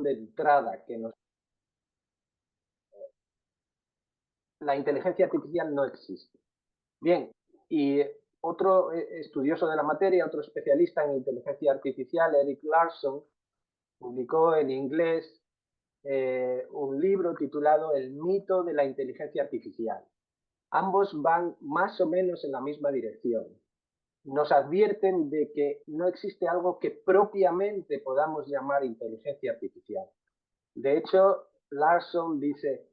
de entrada que la inteligencia artificial no existe. Bien, y otro estudioso de la materia, otro especialista en inteligencia artificial, Eric Larson, publicó en inglés un libro titulado El mito de la inteligencia artificial. Ambos van más o menos en la misma dirección. Nos advierten de que no existe algo que propiamente podamos llamar inteligencia artificial. De hecho, Larson dice,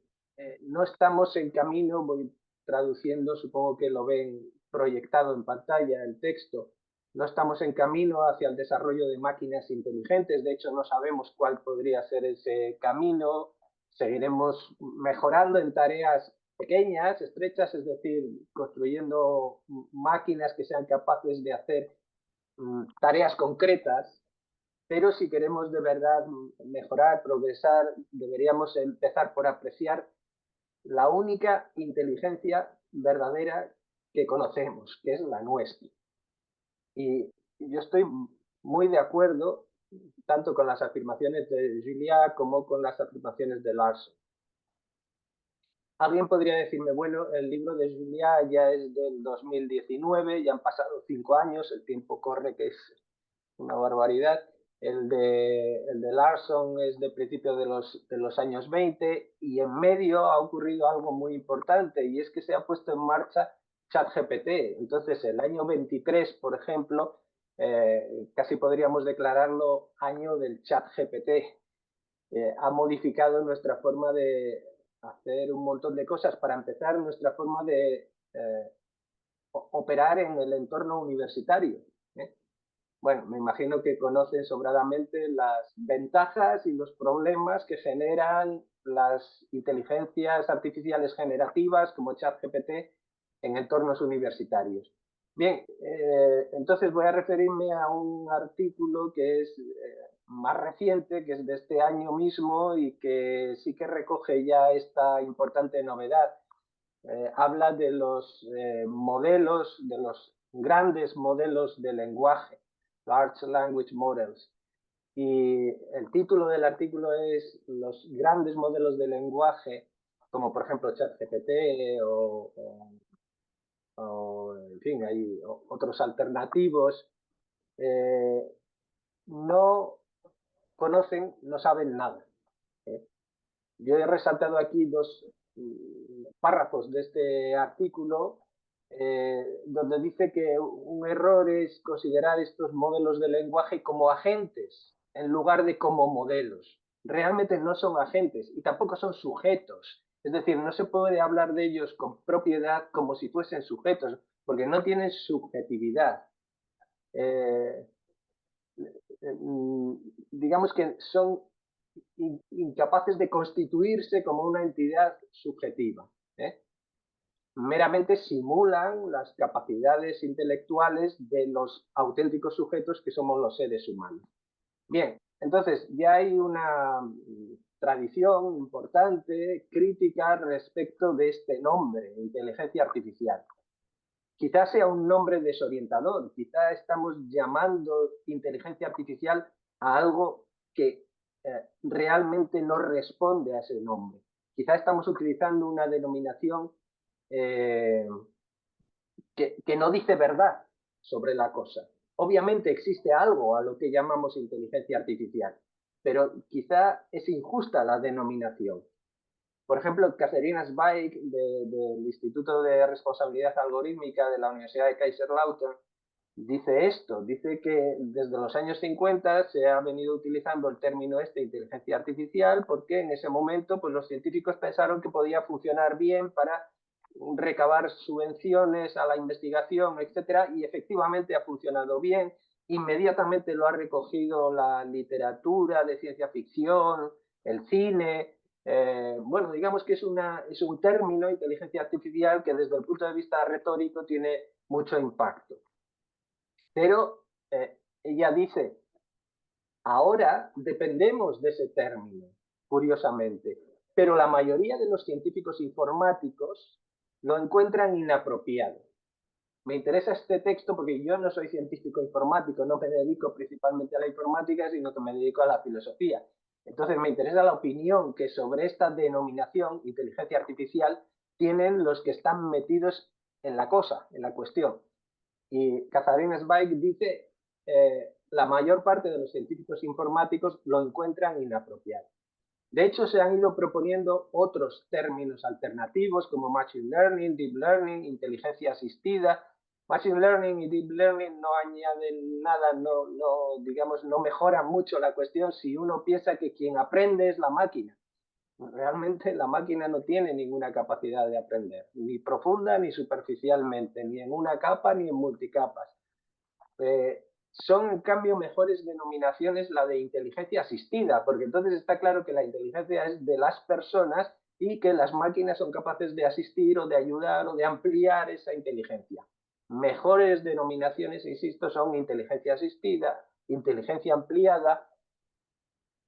no estamos en camino, voy traduciendo, supongo que lo ven proyectado en pantalla el texto, no estamos en camino hacia el desarrollo de máquinas inteligentes, de hecho no sabemos cuál podría ser ese camino, seguiremos mejorando en tareas pequeñas, estrechas, es decir, construyendo máquinas que sean capaces de hacer tareas concretas, pero si queremos de verdad mejorar, progresar, deberíamos empezar por apreciar la única inteligencia verdadera que conocemos, que es la nuestra. Y yo estoy muy de acuerdo tanto con las afirmaciones de Julia como con las afirmaciones de Larson. Alguien podría decirme, bueno, el libro de Julia ya es del 2019, ya han pasado 5 años, el tiempo corre, que es una barbaridad. El de Larson es de principios de los años 20 y en medio ha ocurrido algo muy importante y es que se ha puesto en marcha ChatGPT. Entonces, el año 23, por ejemplo, casi podríamos declararlo año del ChatGPT. Ha modificado nuestra forma de hacer un montón de cosas. Para empezar, nuestra forma de operar en el entorno universitario. Bueno, me imagino que conocen sobradamente las ventajas y los problemas que generan las inteligencias artificiales generativas como ChatGPT en entornos universitarios. Bien, entonces voy a referirme a un artículo que es más reciente, que es de este año mismo y que sí que recoge ya esta importante novedad. Habla de los modelos, de los grandes modelos de lenguaje, Large Language Models. Y el título del artículo es Los grandes modelos de lenguaje, como por ejemplo ChatGPT en fin, hay otros alternativos, no conocen, no saben nada. Yo he resaltado aquí dos párrafos de este artículo donde dice que un error es considerar estos modelos de lenguaje como agentes en lugar de como modelos. Realmente no son agentes y tampoco son sujetos. Es decir, no se puede hablar de ellos con propiedad como si fuesen sujetos, porque no tienen subjetividad. Digamos que son incapaces de constituirse como una entidad subjetiva. Meramente simulan las capacidades intelectuales de los auténticos sujetos que somos los seres humanos. Bien, entonces ya hay una tradición importante, crítica respecto de este nombre, inteligencia artificial. Quizás sea un nombre desorientador, quizás estamos llamando inteligencia artificial a algo que realmente no responde a ese nombre. Quizás estamos utilizando una denominación que no dice verdad sobre la cosa. Obviamente existe algo a lo que llamamos inteligencia artificial, pero quizá es injusta la denominación. Por ejemplo, Katharina Zweig del Instituto de Responsabilidad Algorítmica de la Universidad de Kaiserslautern dice esto, dice que desde los años 50 se ha venido utilizando el término inteligencia artificial porque en ese momento pues, los científicos pensaron que podía funcionar bien para recabar subvenciones a la investigación, etcétera, y efectivamente ha funcionado bien. Inmediatamente lo ha recogido la literatura de ciencia ficción, el cine. Bueno, digamos que es un término, inteligencia artificial, que desde el punto de vista retórico tiene mucho impacto. Pero ella dice, ahora dependemos de ese término, curiosamente, pero la mayoría de los científicos informáticos lo encuentran inapropiado. Me interesa este texto porque yo no soy científico informático, no me dedico principalmente a la informática, sino que me dedico a la filosofía. Entonces me interesa la opinión que sobre esta denominación, inteligencia artificial, tienen los que están metidos en la cosa, en la cuestión. Y Catharine Zweig dice, la mayor parte de los científicos informáticos lo encuentran inapropiado. De hecho, se han ido proponiendo otros términos alternativos como Machine Learning, Deep Learning, inteligencia asistida. Machine Learning y Deep Learning no añaden nada, digamos, no mejoran mucho la cuestión si uno piensa que quien aprende es la máquina. Realmente la máquina no tiene ninguna capacidad de aprender, ni profunda ni superficialmente, ni en una capa ni en multicapas. Son en cambio mejores denominaciones la de inteligencia asistida, porque entonces está claro que la inteligencia es de las personas y que las máquinas son capaces de asistir o de ayudar o de ampliar esa inteligencia. Mejores denominaciones, insisto, son inteligencia asistida, inteligencia ampliada,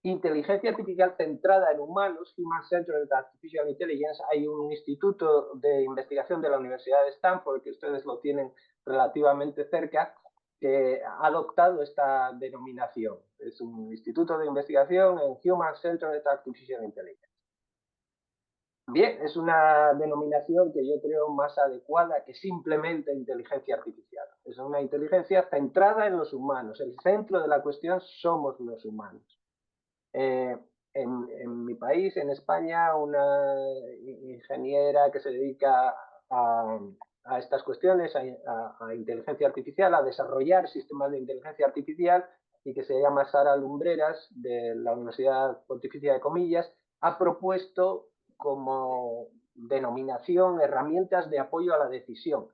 inteligencia artificial centrada en humanos, Human Centered Artificial Intelligence. Hay un instituto de investigación de la Universidad de Stanford, que ustedes lo tienen relativamente cerca, que ha adoptado esta denominación. Es un instituto de investigación en Human Centered Artificial Intelligence. Bien, es una denominación que yo creo más adecuada que simplemente inteligencia artificial. Es una inteligencia centrada en los humanos. El centro de la cuestión somos los humanos. En mi país, en España, una ingeniera que se dedica a estas cuestiones, a inteligencia artificial, a desarrollar sistemas de inteligencia artificial, y que se llama Sara Lumbreras, de la Universidad Pontificia de Comillas, ha propuesto como denominación herramientas de apoyo a la decisión,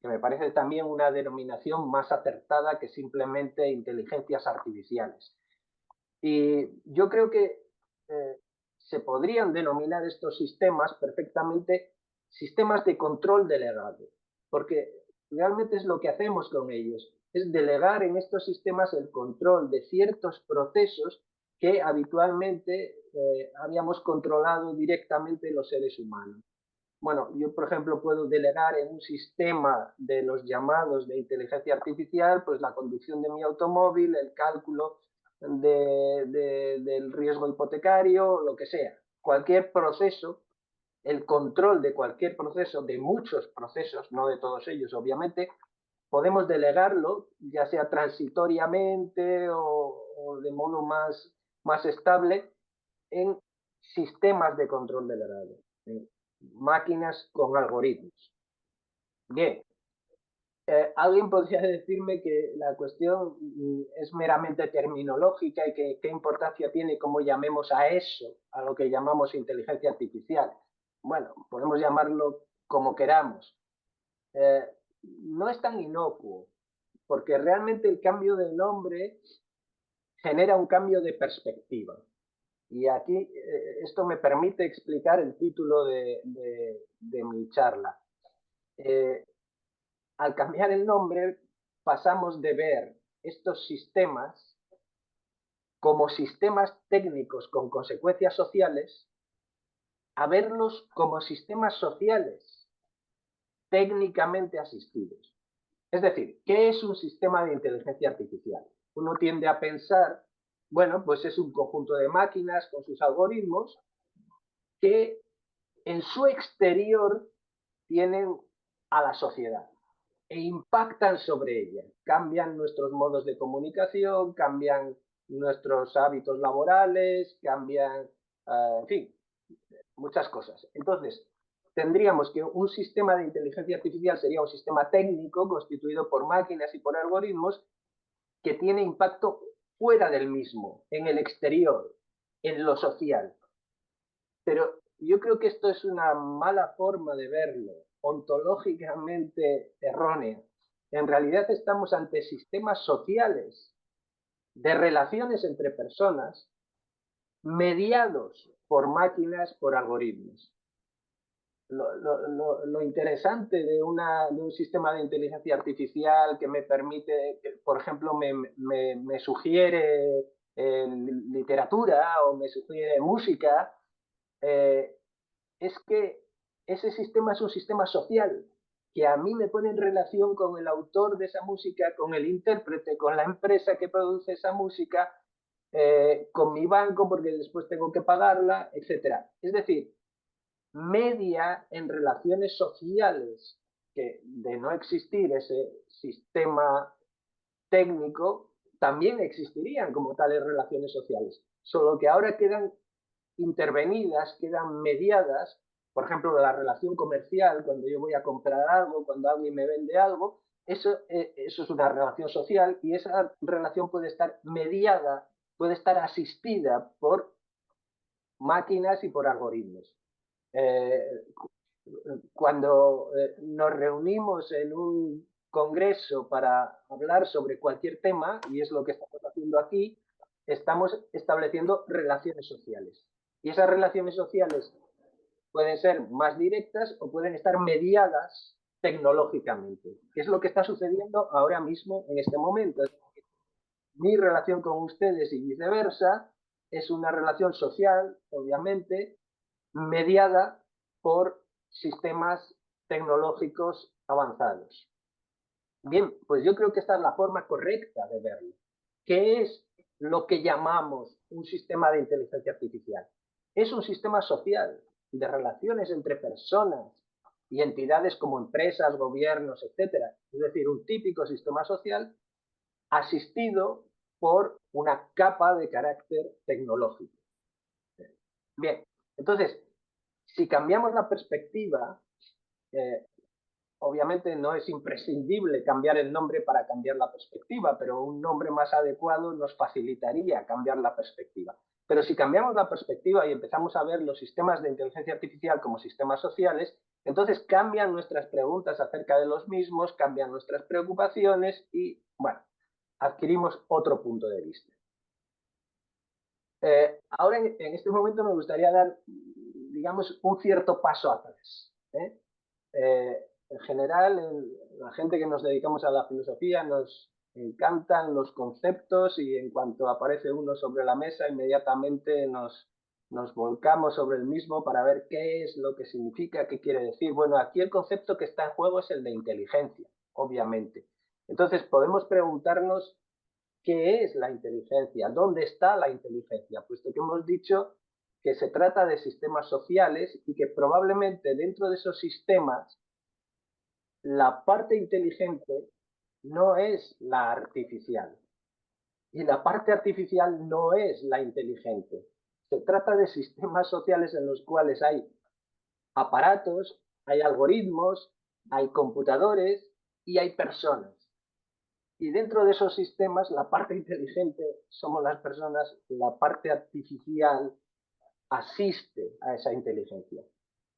que me parece también una denominación más acertada que simplemente inteligencias artificiales. Y yo creo que se podrían denominar estos sistemas perfectamente sistemas de control delegado, porque realmente es lo que hacemos con ellos, es delegar en estos sistemas el control de ciertos procesos que habitualmente habíamos controlado directamente los seres humanos. Bueno, yo, por ejemplo, puedo delegar en un sistema de los llamados de inteligencia artificial, pues la conducción de mi automóvil, el cálculo del riesgo hipotecario, lo que sea. Cualquier proceso, el control de cualquier proceso, de muchos procesos, no de todos ellos, obviamente, podemos delegarlo, ya sea transitoriamente o de modo más estable, en sistemas de control delegado, en máquinas con algoritmos. Bien, alguien podría decirme que la cuestión es meramente terminológica y que qué importancia tiene cómo llamemos a eso, a lo que llamamos inteligencia artificial. Bueno, podemos llamarlo como queramos. No es tan inocuo, porque realmente el cambio de nombre genera un cambio de perspectiva. Y aquí esto me permite explicar el título de mi charla. Al cambiar el nombre, pasamos de ver estos sistemas como sistemas técnicos con consecuencias sociales a verlos como sistemas sociales técnicamente asistidos. Es decir, ¿qué es un sistema de inteligencia artificial? Uno tiende a pensar, bueno, pues es un conjunto de máquinas con sus algoritmos que en su exterior tienen a la sociedad e impactan sobre ella. Cambian nuestros modos de comunicación, cambian nuestros hábitos laborales, cambian, en fin, muchas cosas. Entonces, tendríamos que un sistema de inteligencia artificial sería un sistema técnico constituido por máquinas y por algoritmos que tiene impacto fuera del mismo, en el exterior, en lo social. Pero yo creo que esto es una mala forma de verlo, ontológicamente errónea. En realidad estamos ante sistemas sociales de relaciones entre personas mediados por máquinas, por algoritmos. Lo interesante de un sistema de inteligencia artificial que me permite, que, por ejemplo, me sugiere literatura o me sugiere música, es que ese sistema es un sistema social que a mí me pone en relación con el autor de esa música, con el intérprete, con la empresa que produce esa música, con mi banco porque después tengo que pagarla, etcétera. Es decir, media en relaciones sociales, que de no existir ese sistema técnico, también existirían como tales relaciones sociales, solo que ahora quedan intervenidas, quedan mediadas, por ejemplo, la relación comercial, cuando yo voy a comprar algo, cuando alguien me vende algo, eso es una relación social y esa relación puede estar mediada, puede estar asistida por máquinas y por algoritmos. Eh, Cuando nos reunimos en un congreso para hablar sobre cualquier tema, y es lo que estamos haciendo aquí, estamos estableciendo relaciones sociales. Y esas relaciones sociales pueden ser más directas o pueden estar mediadas tecnológicamente, que es lo que está sucediendo ahora mismo en este momento. Mi relación con ustedes y viceversa es una relación social, obviamente, mediada por sistemas tecnológicos avanzados. Bien, pues yo creo que esta es la forma correcta de verlo. ¿Qué es lo que llamamos un sistema de inteligencia artificial? Es un sistema social de relaciones entre personas y entidades como empresas, gobiernos, etcétera. Es decir, un típico sistema social asistido por una capa de carácter tecnológico. Bien, entonces, si cambiamos la perspectiva, eh, obviamente no es imprescindible cambiar el nombre para cambiar la perspectiva, pero un nombre más adecuado nos facilitaría cambiar la perspectiva. Pero si cambiamos la perspectiva y empezamos a ver los sistemas de inteligencia artificial como sistemas sociales, entonces cambian nuestras preguntas acerca de los mismos, cambian nuestras preocupaciones y, bueno, adquirimos otro punto de vista. Ahora, en este momento, me gustaría dar, digamos, un cierto paso atrás. En general, la gente que nos dedicamos a la filosofía nos encantan los conceptos y en cuanto aparece uno sobre la mesa, inmediatamente nos volcamos sobre el mismo para ver qué es lo que significa, qué quiere decir. Bueno, aquí el concepto que está en juego es el de inteligencia, obviamente. Entonces, podemos preguntarnos ¿qué es la inteligencia? ¿Dónde está la inteligencia? Puesto que hemos dicho que se trata de sistemas sociales y que probablemente dentro de esos sistemas la parte inteligente no es la artificial y la parte artificial no es la inteligente. Se trata de sistemas sociales en los cuales hay aparatos, hay algoritmos, hay computadores y hay personas. Y dentro de esos sistemas, la parte inteligente somos las personas, la parte artificial asiste a esa inteligencia.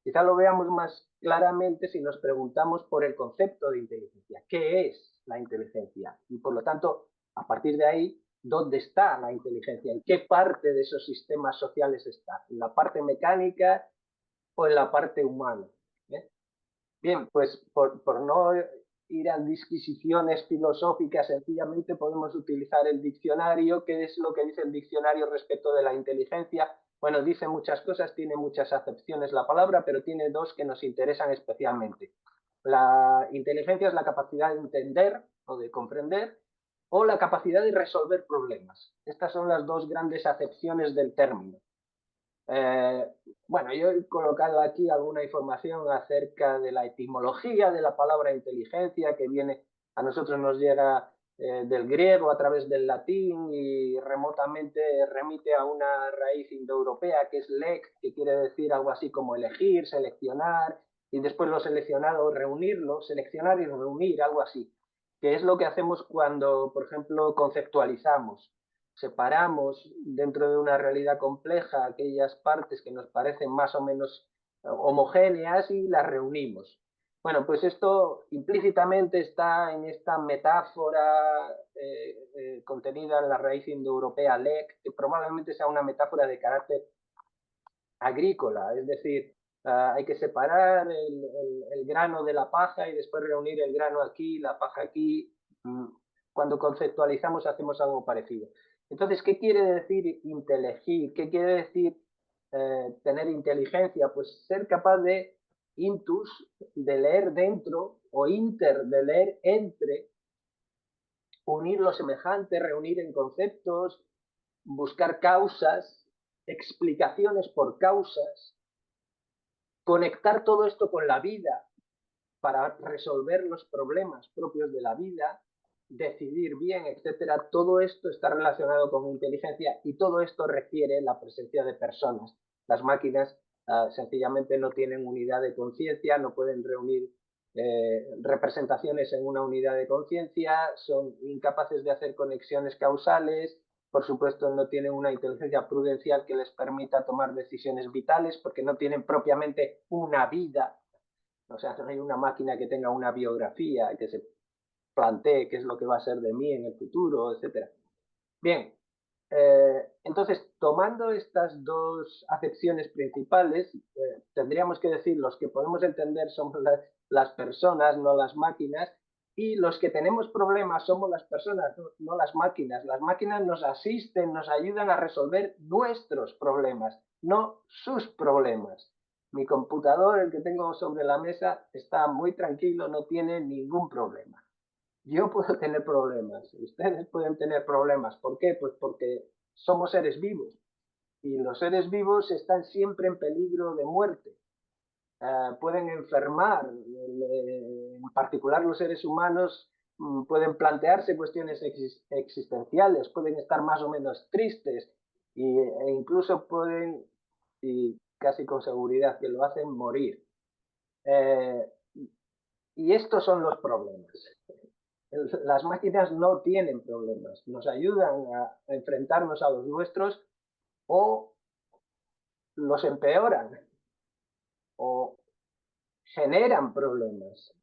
Quizá lo veamos más claramente si nos preguntamos por el concepto de inteligencia. ¿Qué es la inteligencia? Y por lo tanto, a partir de ahí, ¿dónde está la inteligencia? ¿En qué parte de esos sistemas sociales está? ¿En la parte mecánica o en la parte humana? ¿Eh? Bien, pues por no ir a disquisiciones filosóficas, sencillamente podemos utilizar el diccionario. ¿Qué es lo que dice el diccionario respecto de la inteligencia? Bueno, dice muchas cosas, tiene muchas acepciones la palabra, pero tiene dos que nos interesan especialmente. La inteligencia es la capacidad de entender o de comprender o la capacidad de resolver problemas. Estas son las dos grandes acepciones del término. Eh, bueno, yo he colocado aquí alguna información acerca de la etimología de la palabra inteligencia, que viene, a nosotros nos llega del griego a través del latín y remotamente remite a una raíz indoeuropea que es lec, que quiere decir algo así como elegir, seleccionar, y después lo seleccionado, reunirlo, seleccionar y reunir, algo así, que es lo que hacemos cuando, por ejemplo, conceptualizamos. Separamos dentro de una realidad compleja aquellas partes que nos parecen más o menos homogéneas y las reunimos. Bueno, pues esto implícitamente está en esta metáfora contenida en la raíz indoeuropea lec, que probablemente sea una metáfora de carácter agrícola, es decir, hay que separar el grano de la paja y después reunir el grano aquí, la paja aquí. Cuando conceptualizamos hacemos algo parecido. Entonces, ¿qué quiere decir inteligir? ¿Qué quiere decir tener inteligencia? Pues ser capaz de intus, de leer dentro, o inter, de leer entre, unir lo semejante, reunir en conceptos, buscar causas, explicaciones por causas, conectar todo esto con la vida para resolver los problemas propios de la vida, decidir bien, etcétera. Todo esto está relacionado con inteligencia y todo esto requiere la presencia de personas. Las máquinas sencillamente no tienen unidad de conciencia, no pueden reunir representaciones en una unidad de conciencia, son incapaces de hacer conexiones causales, por supuesto no tienen una inteligencia prudencial que les permita tomar decisiones vitales porque no tienen propiamente una vida. O sea, no hay una máquina que tenga una biografía, que se plantee qué es lo que va a ser de mí en el futuro, etcétera. Bien, entonces, tomando estas dos acepciones principales, tendríamos que decir los que podemos entender somos las personas, no las máquinas, y los que tenemos problemas somos las personas, no las máquinas. Las máquinas nos asisten, nos ayudan a resolver nuestros problemas, no sus problemas. Mi computador, el que tengo sobre la mesa, está muy tranquilo, no tiene ningún problema. Yo puedo tener problemas, ustedes pueden tener problemas. ¿Por qué? Pues porque somos seres vivos y los seres vivos están siempre en peligro de muerte. Pueden enfermar, en particular los seres humanos pueden plantearse cuestiones existenciales, pueden estar más o menos tristes e incluso pueden, y casi con seguridad que lo hacen, morir. Y estos son los problemas. Las máquinas no tienen problemas, nos ayudan a enfrentarnos a los nuestros o los empeoran o generan problemas.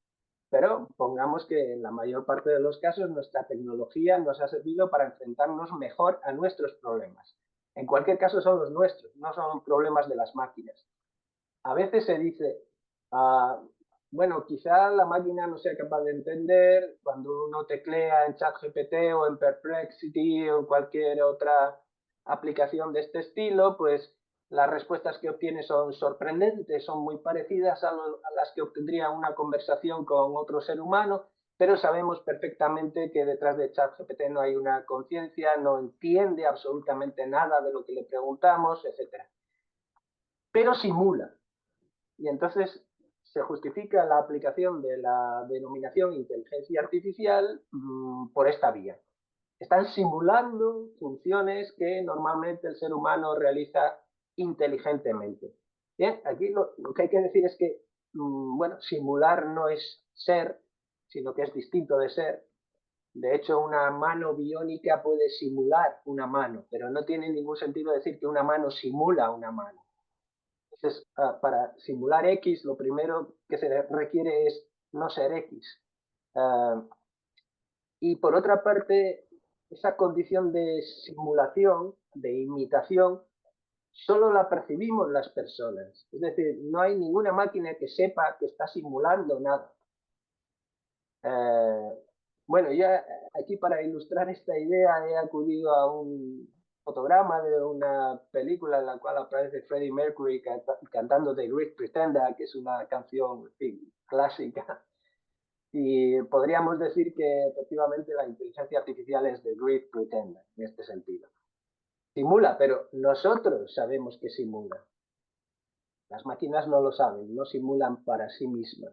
Pero pongamos que en la mayor parte de los casos nuestra tecnología nos ha servido para enfrentarnos mejor a nuestros problemas. En cualquier caso son los nuestros, no son problemas de las máquinas. A veces se dice, bueno, quizá la máquina no sea capaz de entender cuando uno teclea en ChatGPT o en Perplexity o en cualquier otra aplicación de este estilo, pues las respuestas que obtiene son sorprendentes, son muy parecidas a las que obtendría una conversación con otro ser humano, pero sabemos perfectamente que detrás de ChatGPT no hay una conciencia, no entiende absolutamente nada de lo que le preguntamos, etc. Pero simula. Y entonces se justifica la aplicación de la denominación inteligencia artificial por esta vía. Están simulando funciones que normalmente el ser humano realiza inteligentemente. Bien, aquí lo que hay que decir es que, bueno, simular no es ser, sino que es distinto de ser. De hecho, una mano biónica puede simular una mano, pero no tiene ningún sentido decir que una mano simula una mano. Entonces, para simular X, lo primero que se requiere es no ser X. Y por otra parte, esa condición de simulación, de imitación, solo la percibimos las personas. Es decir, no hay ninguna máquina que sepa que está simulando nada. Bueno, ya aquí para ilustrar esta idea he acudido a un fotograma de una película en la cual aparece Freddie Mercury cantando The Great Pretender, que es una canción, en fin, clásica. Y podríamos decir que efectivamente la inteligencia artificial es The Great Pretender en este sentido. Simula, pero nosotros sabemos que simula. Las máquinas no lo saben, no simulan para sí mismas.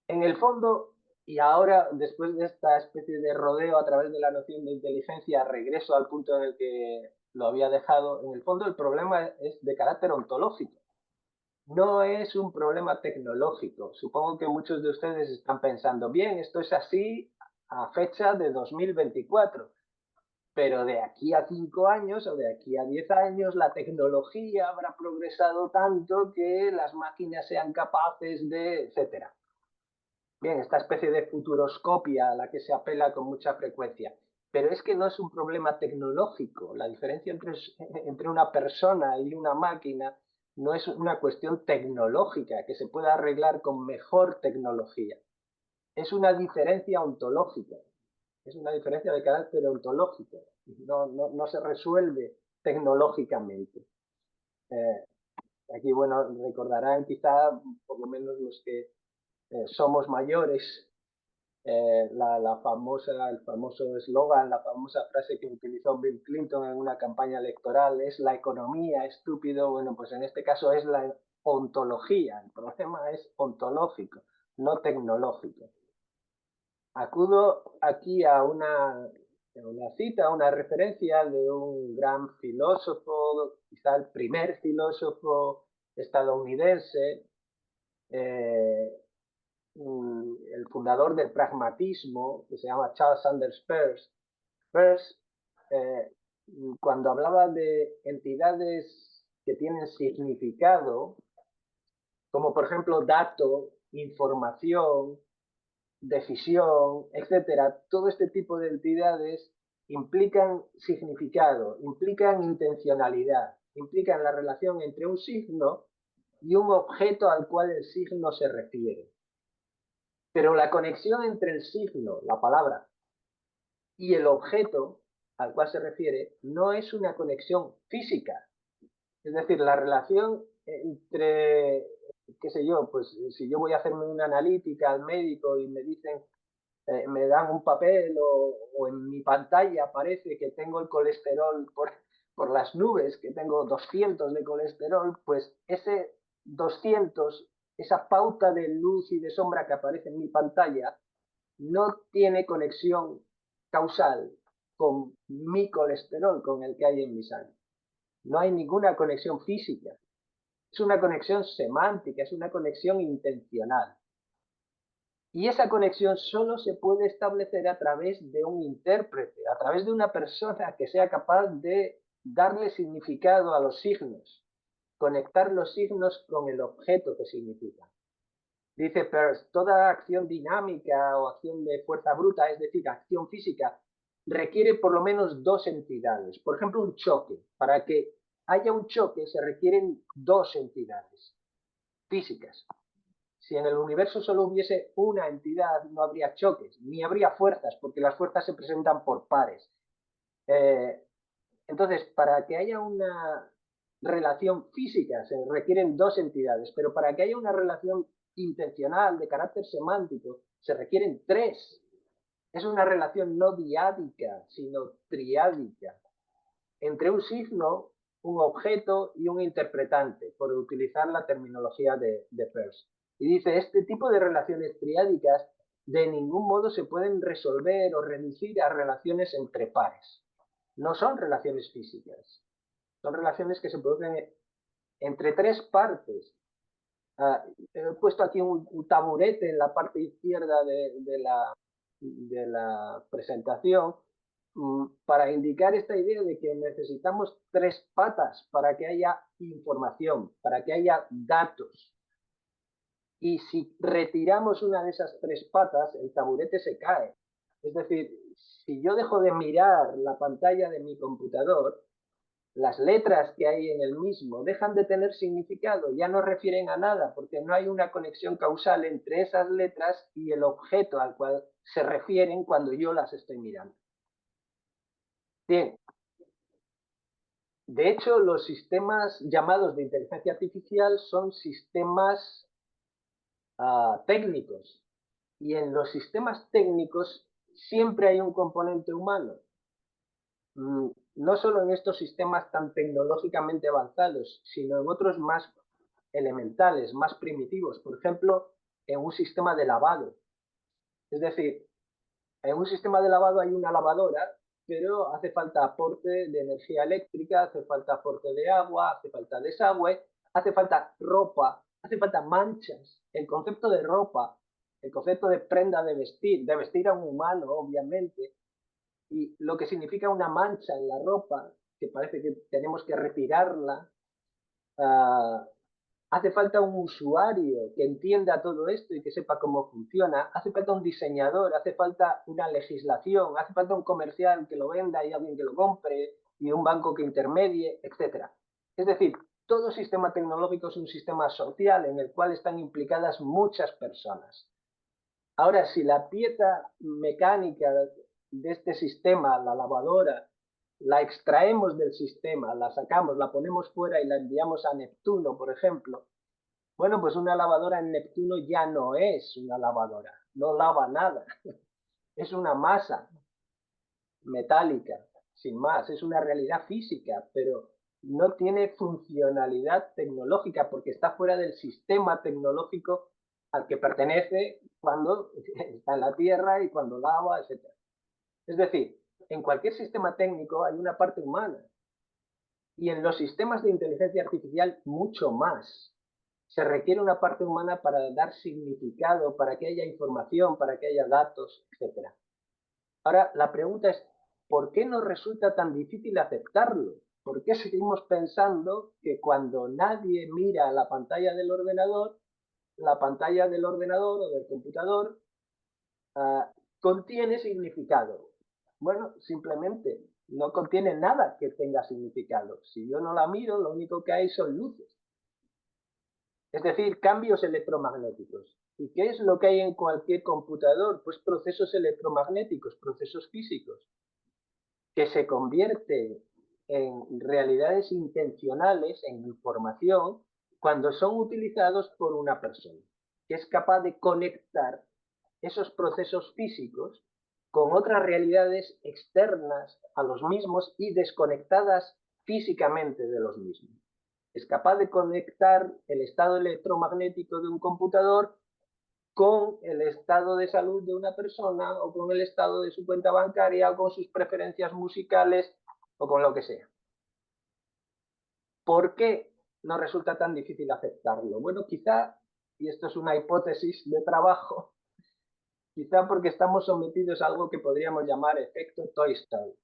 En el fondo, y ahora, después de esta especie de rodeo a través de la noción de inteligencia, regreso al punto en el que lo había dejado, en el fondo el problema es de carácter ontológico. No es un problema tecnológico. Supongo que muchos de ustedes están pensando, bien, esto es así a fecha de 2024, pero de aquí a 5 años o de aquí a 10 años la tecnología habrá progresado tanto que las máquinas sean capaces de, etcétera. Bien, esta especie de futuroscopia a la que se apela con mucha frecuencia. Pero es que no es un problema tecnológico. La diferencia entre una persona y una máquina no es una cuestión tecnológica que se pueda arreglar con mejor tecnología. Es una diferencia ontológica. Es una diferencia de carácter ontológico. No se resuelve tecnológicamente. Aquí, bueno, recordarán quizá, por lo menos los que somos mayores, el famoso eslogan, la famosa frase que utilizó Bill Clinton en una campaña electoral, es la economía, estúpido. Bueno, pues en este caso es la ontología, el problema es ontológico, no tecnológico. Acudo aquí a una cita, a una referencia de un gran filósofo, quizá el primer filósofo estadounidense, el fundador del pragmatismo, que se llama Charles Sanders Peirce. Peirce, cuando hablaba de entidades que tienen significado, como por ejemplo dato, información, decisión, etcétera, todo este tipo de entidades implican significado, implican intencionalidad, implican la relación entre un signo y un objeto al cual el signo se refiere. Pero la conexión entre el signo, la palabra, y el objeto al cual se refiere no es una conexión física. Es decir, la relación entre, qué sé yo, pues si yo voy a hacerme una analítica al médico y me dicen, me dan un papel o en mi pantalla aparece que tengo el colesterol por las nubes, que tengo 200 de colesterol, pues ese 200, esa pauta de luz y de sombra que aparece en mi pantalla, no tiene conexión causal con mi colesterol, con el que hay en mi sangre. No hay ninguna conexión física. Es una conexión semántica, es una conexión intencional. Y esa conexión solo se puede establecer a través de un intérprete, a través de una persona que sea capaz de darle significado a los signos, conectar los signos con el objeto que significan. Dice Peirce, toda acción dinámica o acción de fuerza bruta, es decir, acción física, requiere por lo menos dos entidades. Por ejemplo, un choque. Para que haya un choque se requieren dos entidades físicas. Si en el universo solo hubiese una entidad, no habría choques, ni habría fuerzas, porque las fuerzas se presentan por pares. Entonces, para que haya una relación física se requieren dos entidades, pero para que haya una relación intencional de carácter semántico se requieren tres. Es una relación no diádica, sino triádica, entre un signo, un objeto y un interpretante, por utilizar la terminología de Peirce. Y dice, este tipo de relaciones triádicas de ningún modo se pueden resolver o reducir a relaciones entre pares. No son relaciones físicas, son relaciones que se producen entre tres partes. He puesto aquí un taburete en la parte izquierda de la presentación para indicar esta idea de que necesitamos tres patas para que haya información, para que haya datos. Y si retiramos una de esas tres patas, el taburete se cae. Es decir, si yo dejo de mirar la pantalla de mi computador, las letras que hay en el mismo dejan de tener significado, ya no refieren a nada, porque no hay una conexión causal entre esas letras y el objeto al cual se refieren cuando yo las estoy mirando. Bien. De hecho, los sistemas llamados de inteligencia artificial son sistemas técnicos. Y en los sistemas técnicos siempre hay un componente humano. No solo en estos sistemas tan tecnológicamente avanzados, sino en otros más elementales, más primitivos. Por ejemplo, en un sistema de lavado. Es decir, en un sistema de lavado hay una lavadora, pero hace falta aporte de energía eléctrica, hace falta aporte de agua, hace falta desagüe, hace falta ropa, hace falta manchas. El concepto de ropa, el concepto de prenda de vestir a un humano, obviamente, y lo que significa una mancha en la ropa, que parece que tenemos que retirarla, hace falta un usuario que entienda todo esto y que sepa cómo funciona, hace falta un diseñador, hace falta una legislación, hace falta un comercial que lo venda y alguien que lo compre y un banco que intermedie, etc. Es decir, todo sistema tecnológico es un sistema social en el cual están implicadas muchas personas. Ahora, si la pieza mecánica de este sistema, la lavadora, la extraemos del sistema, la sacamos, la ponemos fuera y la enviamos a Neptuno, por ejemplo, bueno, pues una lavadora en Neptuno ya no es una lavadora. no lava nada, es una masa metálica, sin más, es una realidad física, pero no tiene funcionalidad tecnológica porque está fuera del sistema tecnológico al que pertenece cuando está en la Tierra y cuando lava, etc. Es decir, en cualquier sistema técnico hay una parte humana y en los sistemas de inteligencia artificial mucho más. Se requiere una parte humana para dar significado, para que haya información, para que haya datos, etc. Ahora, la pregunta es, ¿por qué nos resulta tan difícil aceptarlo? ¿Por qué seguimos pensando que cuando nadie mira la pantalla del ordenador o del computador contiene significado? Bueno, simplemente no contiene nada que tenga significado. Si yo no la miro, lo único que hay son luces. Es decir, cambios electromagnéticos. ¿Y qué es lo que hay en cualquier computador? Pues procesos electromagnéticos, procesos físicos, que se convierten en realidades intencionales, en información, cuando son utilizados por una persona, que es capaz de conectar esos procesos físicos con otras realidades externas a los mismos y desconectadas físicamente de los mismos. Es capaz de conectar el estado electromagnético de un computador con el estado de salud de una persona o con el estado de su cuenta bancaria o con sus preferencias musicales o con lo que sea. ¿Por qué nos resulta tan difícil aceptarlo? Bueno, quizá, y esto es una hipótesis de trabajo, quizá porque estamos sometidos a algo que podríamos llamar efecto Toy Story.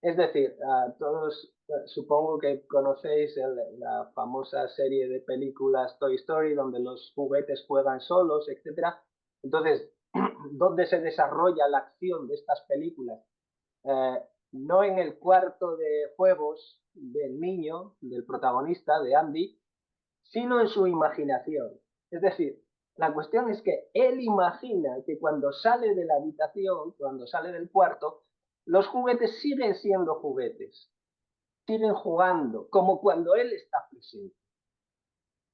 Es decir, todos supongo que conocéis la famosa serie de películas Toy Story, donde los juguetes juegan solos, etc. Entonces, ¿dónde se desarrolla la acción de estas películas? No en el cuarto de juegos del niño, del protagonista, de Andy, sino en su imaginación. Es decir, la cuestión es que él imagina que cuando sale de la habitación, cuando sale del cuarto, los juguetes siguen siendo juguetes, siguen jugando, como cuando él está presente.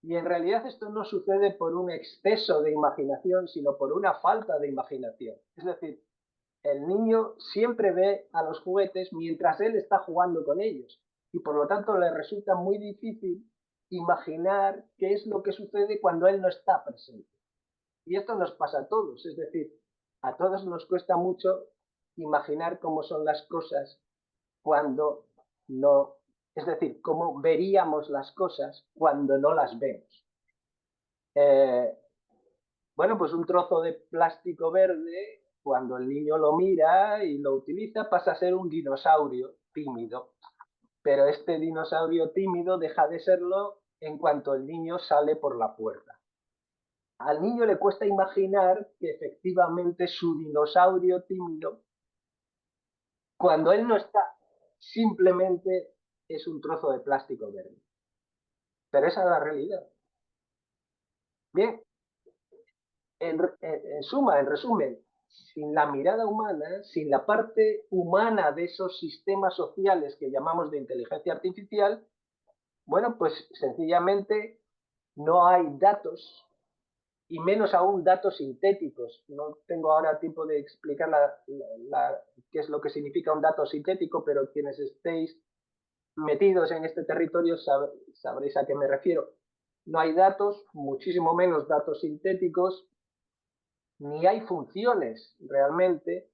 Y en realidad esto no sucede por un exceso de imaginación, sino por una falta de imaginación. Es decir, el niño siempre ve a los juguetes mientras él está jugando con ellos y por lo tanto le resulta muy difícil imaginar qué es lo que sucede cuando él no está presente. Y esto nos pasa a todos, es decir, a todos nos cuesta mucho imaginar cómo son las cosas cuando no, es decir, cómo veríamos las cosas cuando no las vemos. Bueno, pues un trozo de plástico verde, cuando el niño lo mira y lo utiliza, pasa a ser un dinosaurio tímido. Pero este dinosaurio tímido deja de serlo en cuanto el niño sale por la puerta. Al niño le cuesta imaginar que efectivamente su dinosaurio tímido, cuando él no está, simplemente es un trozo de plástico verde. Pero esa es la realidad. Bien, en suma, en resumen, sin la mirada humana, sin la parte humana de esos sistemas sociales que llamamos de inteligencia artificial, bueno, pues sencillamente no hay datos y menos aún datos sintéticos. No tengo ahora tiempo de explicar qué es lo que significa un dato sintético, pero quienes estéis metidos en este territorio sabréis a qué me refiero. No hay datos, muchísimo menos datos sintéticos, ni hay funciones realmente,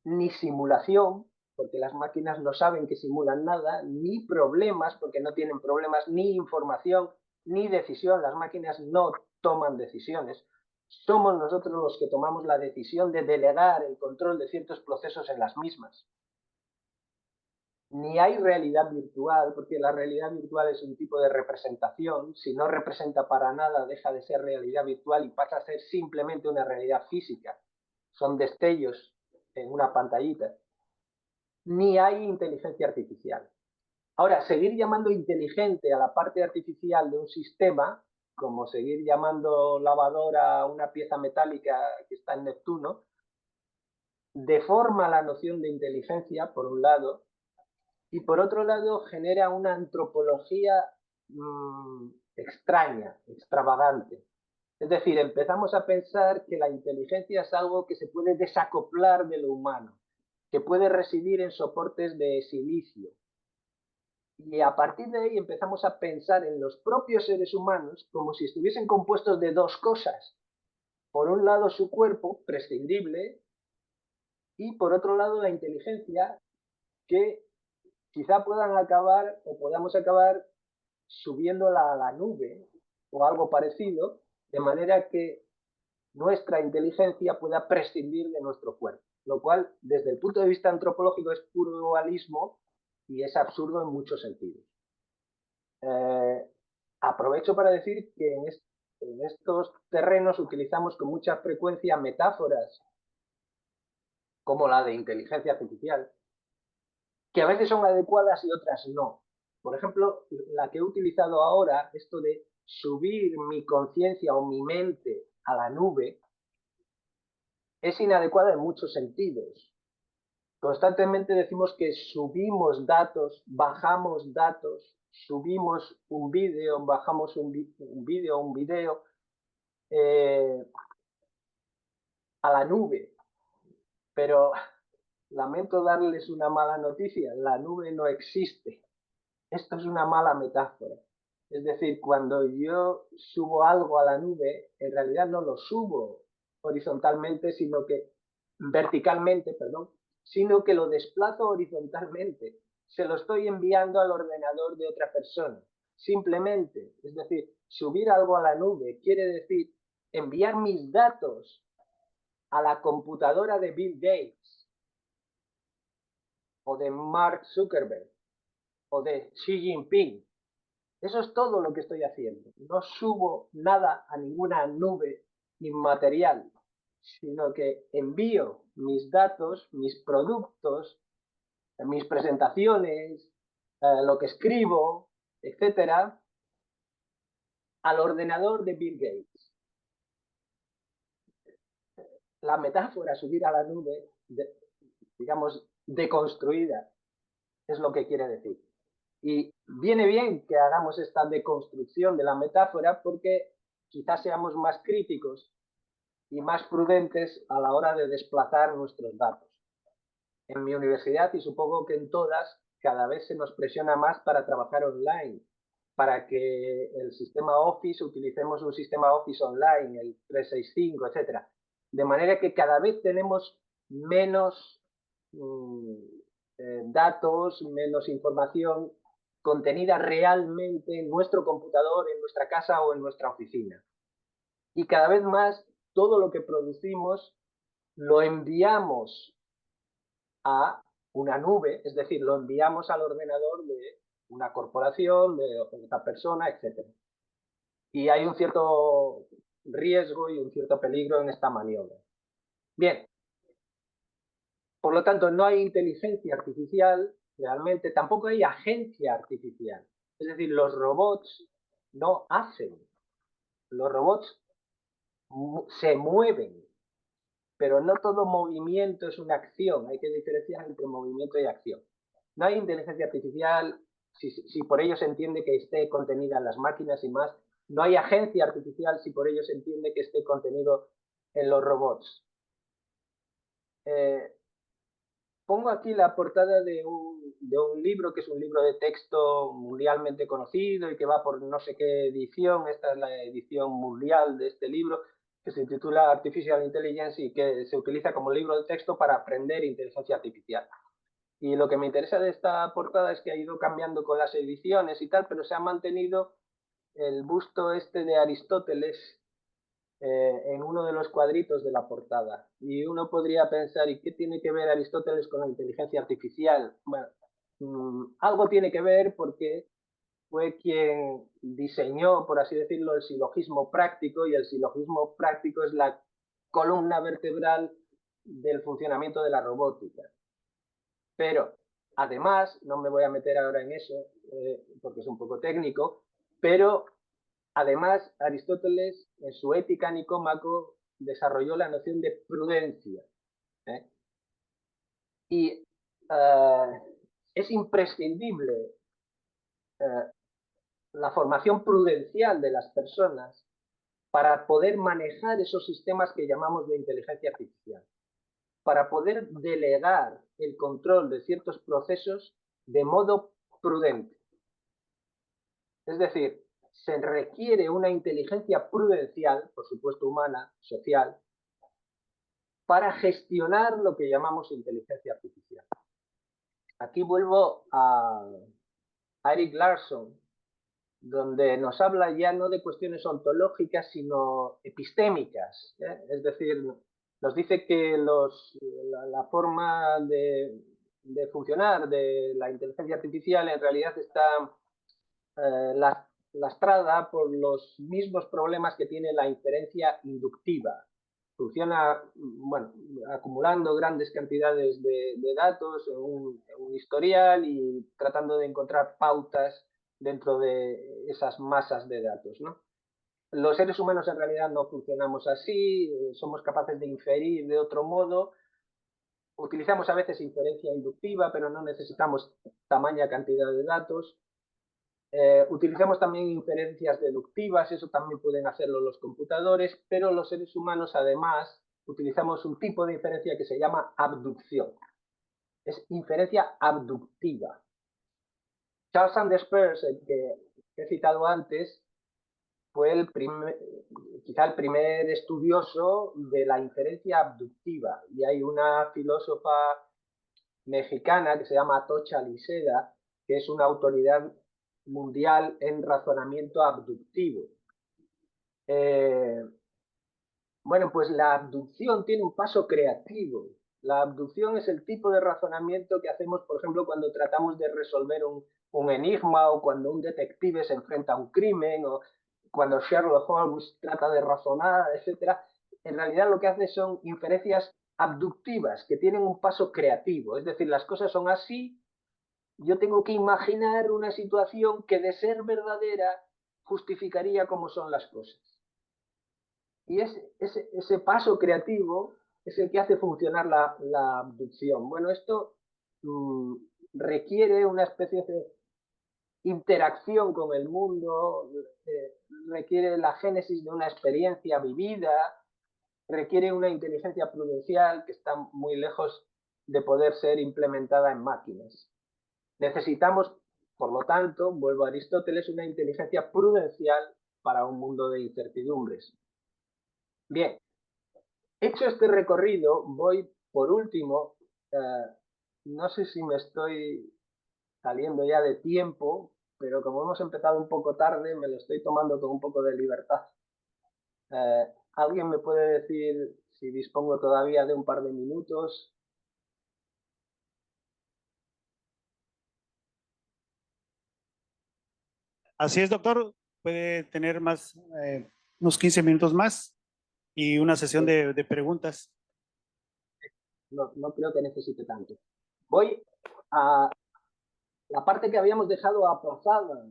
ni simulación, porque las máquinas no saben que simulan nada, ni problemas, porque no tienen problemas, ni información, ni decisión. Las máquinas no toman decisiones. Somos nosotros los que tomamos la decisión de delegar el control de ciertos procesos en las mismas. Ni hay realidad virtual, porque la realidad virtual es un tipo de representación. Si no representa para nada, deja de ser realidad virtual y pasa a ser simplemente una realidad física. Son destellos en una pantallita. Ni hay inteligencia artificial. Ahora, seguir llamando inteligente a la parte artificial de un sistema, como seguir llamando lavadora a una pieza metálica que está en Neptuno, deforma la noción de inteligencia, por un lado, y por otro lado genera una antropología extraña, extravagante. Es decir, empezamos a pensar que la inteligencia es algo que se puede desacoplar de lo humano, que puede residir en soportes de silicio. Y a partir de ahí empezamos a pensar en los propios seres humanos como si estuviesen compuestos de dos cosas. Por un lado su cuerpo, prescindible, y por otro lado la inteligencia, que quizá puedan acabar o podamos acabar subiéndola a la nube o algo parecido, de manera que nuestra inteligencia pueda prescindir de nuestro cuerpo, lo cual desde el punto de vista antropológico es puro dualismo y es absurdo en muchos sentidos. Aprovecho para decir que en estos terrenos utilizamos con mucha frecuencia metáforas como la de inteligencia artificial, que a veces son adecuadas y otras no. Por ejemplo, la que he utilizado ahora, esto de subir mi conciencia o mi mente a la nube, es inadecuada en muchos sentidos. Constantemente decimos que subimos datos, bajamos datos, subimos un vídeo, bajamos un vídeo a la nube. Pero lamento darles una mala noticia, la nube no existe. Esto es una mala metáfora. Es decir, cuando yo subo algo a la nube, en realidad no lo subo horizontalmente, verticalmente, perdón, sino que lo desplazo horizontalmente. Se lo estoy enviando al ordenador de otra persona. Simplemente, es decir, subir algo a la nube quiere decir enviar mis datos a la computadora de Bill Gates o de Mark Zuckerberg o de Xi Jinping. Eso es todo lo que estoy haciendo. No subo nada a ninguna nube inmaterial, sino que envío mis datos, mis productos, mis presentaciones, lo que escribo, etcétera, al ordenador de Bill Gates. La metáfora subir a la nube, digamos, deconstruida, es lo que quiere decir. Y viene bien que hagamos esta deconstrucción de la metáfora porque quizás seamos más críticos y más prudentes a la hora de desplazar nuestros datos. En mi universidad, y supongo que en todas, cada vez se nos presiona más para trabajar online, para que el sistema Office, utilicemos un sistema Office online, el 365, etcétera. De manera que cada vez tenemos menos datos, menos información contenida realmente en nuestro computador, en nuestra casa o en nuestra oficina. Y cada vez más todo lo que producimos lo enviamos a una nube, es decir, lo enviamos al ordenador de una corporación, de otra persona, etc. Y hay un cierto riesgo y un cierto peligro en esta maniobra. Bien, por lo tanto, no hay inteligencia artificial realmente, tampoco hay agencia artificial. Es decir, los robots no hacen, los robots se mueven, pero no todo movimiento es una acción, hay que diferenciar entre movimiento y acción. No hay inteligencia artificial, si por ello se entiende que esté contenida en las máquinas y más. No hay agencia artificial si por ello se entiende que esté contenido en los robots. Pongo aquí la portada de un libro que es un libro de texto mundialmente conocido y que va por no sé qué edición. Esta es la edición mundial de este libro, que se titula Artificial Intelligence y que se utiliza como libro de texto para aprender inteligencia artificial. Y lo que me interesa de esta portada es que ha ido cambiando con las ediciones y tal, pero se ha mantenido el busto este de Aristóteles en uno de los cuadritos de la portada. Y uno podría pensar, ¿y qué tiene que ver Aristóteles con la inteligencia artificial? Bueno, algo tiene que ver porque fue quien diseñó, por así decirlo, el silogismo práctico, y el silogismo práctico es la columna vertebral del funcionamiento de la robótica. Pero, además, no me voy a meter ahora en eso, porque es un poco técnico, pero además, Aristóteles, en su Ética Nicómaco, desarrolló la noción de prudencia. ¿eh? Y es imprescindible la formación prudencial de las personas para poder manejar esos sistemas que llamamos de inteligencia artificial, para poder delegar el control de ciertos procesos de modo prudente. Es decir, se requiere una inteligencia prudencial, por supuesto humana, social, para gestionar lo que llamamos inteligencia artificial. Aquí vuelvo a Erik Larson, donde nos habla ya no de cuestiones ontológicas, sino epistémicas. Es decir, nos dice que la forma de funcionar de la inteligencia artificial en realidad está lastrada por los mismos problemas que tiene la inferencia inductiva. Funciona, bueno, acumulando grandes cantidades de datos en un historial y tratando de encontrar pautas dentro de esas masas de datos, ¿no? Los seres humanos en realidad no funcionamos así, somos capaces de inferir de otro modo. Utilizamos a veces inferencia inductiva, pero no necesitamos tamaña cantidad de datos. Utilizamos también inferencias deductivas, eso también pueden hacerlo los computadores, pero los seres humanos además utilizamos un tipo de inferencia que se llama abducción. Es inferencia abductiva. Charles Sanders Peirce, el que he citado antes, fue quizá el primer estudioso de la inferencia abductiva. Y hay una filósofa mexicana que se llama Atocha Liceda, que es una autoridad mundial en razonamiento abductivo. Bueno, pues la abducción tiene un paso creativo. La abducción es el tipo de razonamiento que hacemos, por ejemplo, cuando tratamos de resolver un enigma o cuando un detective se enfrenta a un crimen o cuando Sherlock Holmes trata de razonar, etc. En realidad lo que hace son inferencias abductivas que tienen un paso creativo. Es decir, las cosas son así, yo tengo que imaginar una situación que de ser verdadera justificaría cómo son las cosas. Y ese paso creativo es el que hace funcionar la abducción. Bueno, esto requiere una especie de interacción con el mundo, requiere la génesis de una experiencia vivida, requiere una inteligencia prudencial que está muy lejos de poder ser implementada en máquinas. Necesitamos, por lo tanto, vuelvo a Aristóteles, una inteligencia prudencial para un mundo de incertidumbres. Bien, hecho este recorrido, voy por último, no sé si me estoy saliendo ya de tiempo, pero como hemos empezado un poco tarde, me lo estoy tomando con un poco de libertad. ¿Alguien me puede decir si dispongo todavía de un par de minutos? Así es, doctor. Puede tener unos 15 minutos más y una sesión de preguntas. No creo que necesite tanto. Voy a la parte que habíamos dejado aplazada.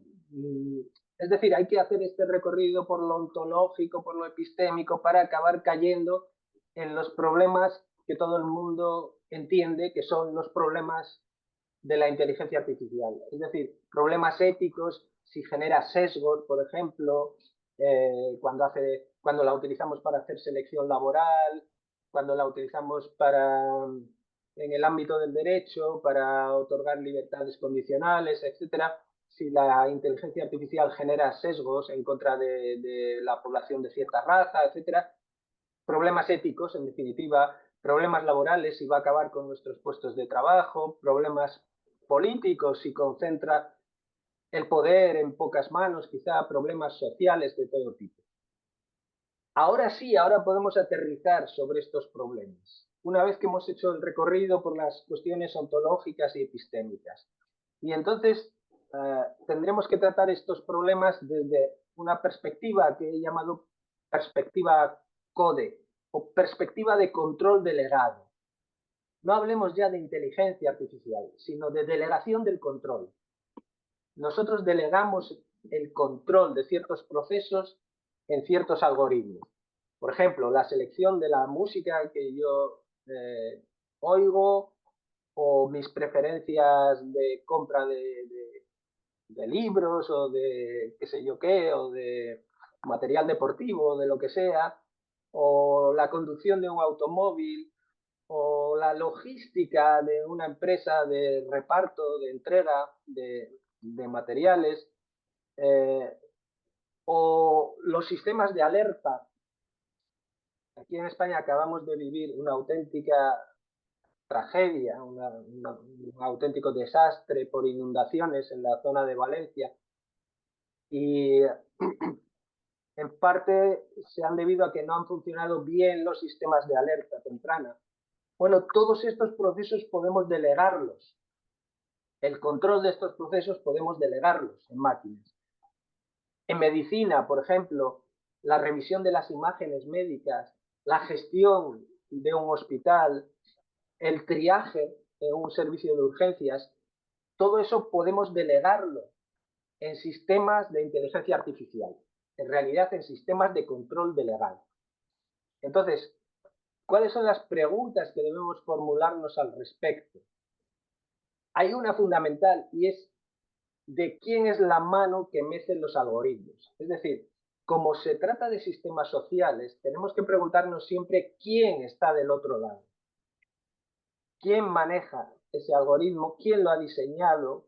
Es decir, hay que hacer este recorrido por lo ontológico, por lo epistémico, para acabar cayendo en los problemas que todo el mundo entiende que son los problemas de la inteligencia artificial. Es decir, problemas éticos, si genera sesgos, por ejemplo, cuando la utilizamos para hacer selección laboral, cuando la utilizamos en el ámbito del derecho, para otorgar libertades condicionales, etcétera. Si la inteligencia artificial genera sesgos en contra de la población de cierta raza, etcétera. Problemas éticos, en definitiva, problemas laborales, si va a acabar con nuestros puestos de trabajo, problemas políticos, si concentra el poder en pocas manos, quizá problemas sociales de todo tipo. Ahora sí, ahora podemos aterrizar sobre estos problemas, una vez que hemos hecho el recorrido por las cuestiones ontológicas y epistémicas. Y entonces tendremos que tratar estos problemas desde una perspectiva que he llamado perspectiva CODE, o perspectiva de control delegado. No hablemos ya de inteligencia artificial, sino de delegación del control. Nosotros delegamos el control de ciertos procesos en ciertos algoritmos. Por ejemplo, la selección de la música que yo oigo, o mis preferencias de compra de libros, o de qué sé yo qué, o de material deportivo, de lo que sea, o la conducción de un automóvil, o la logística de una empresa de reparto, de entrega de materiales, o los sistemas de alerta. Aquí en España acabamos de vivir una auténtica tragedia, un auténtico desastre por inundaciones en la zona de Valencia, y en parte se han debido a que no han funcionado bien los sistemas de alerta temprana. Bueno, todos estos procesos podemos delegarlos. El control de estos procesos podemos delegarlos en máquinas. En medicina, por ejemplo, la revisión de las imágenes médicas, la gestión de un hospital, el triaje en un servicio de urgencias, todo eso podemos delegarlo en sistemas de inteligencia artificial, en realidad en sistemas de control delegado. Entonces, ¿cuáles son las preguntas que debemos formularnos al respecto? Hay una fundamental, y es de quién es la mano que mece los algoritmos. Es decir, como se trata de sistemas sociales, tenemos que preguntarnos siempre quién está del otro lado. ¿Quién maneja ese algoritmo? ¿Quién lo ha diseñado?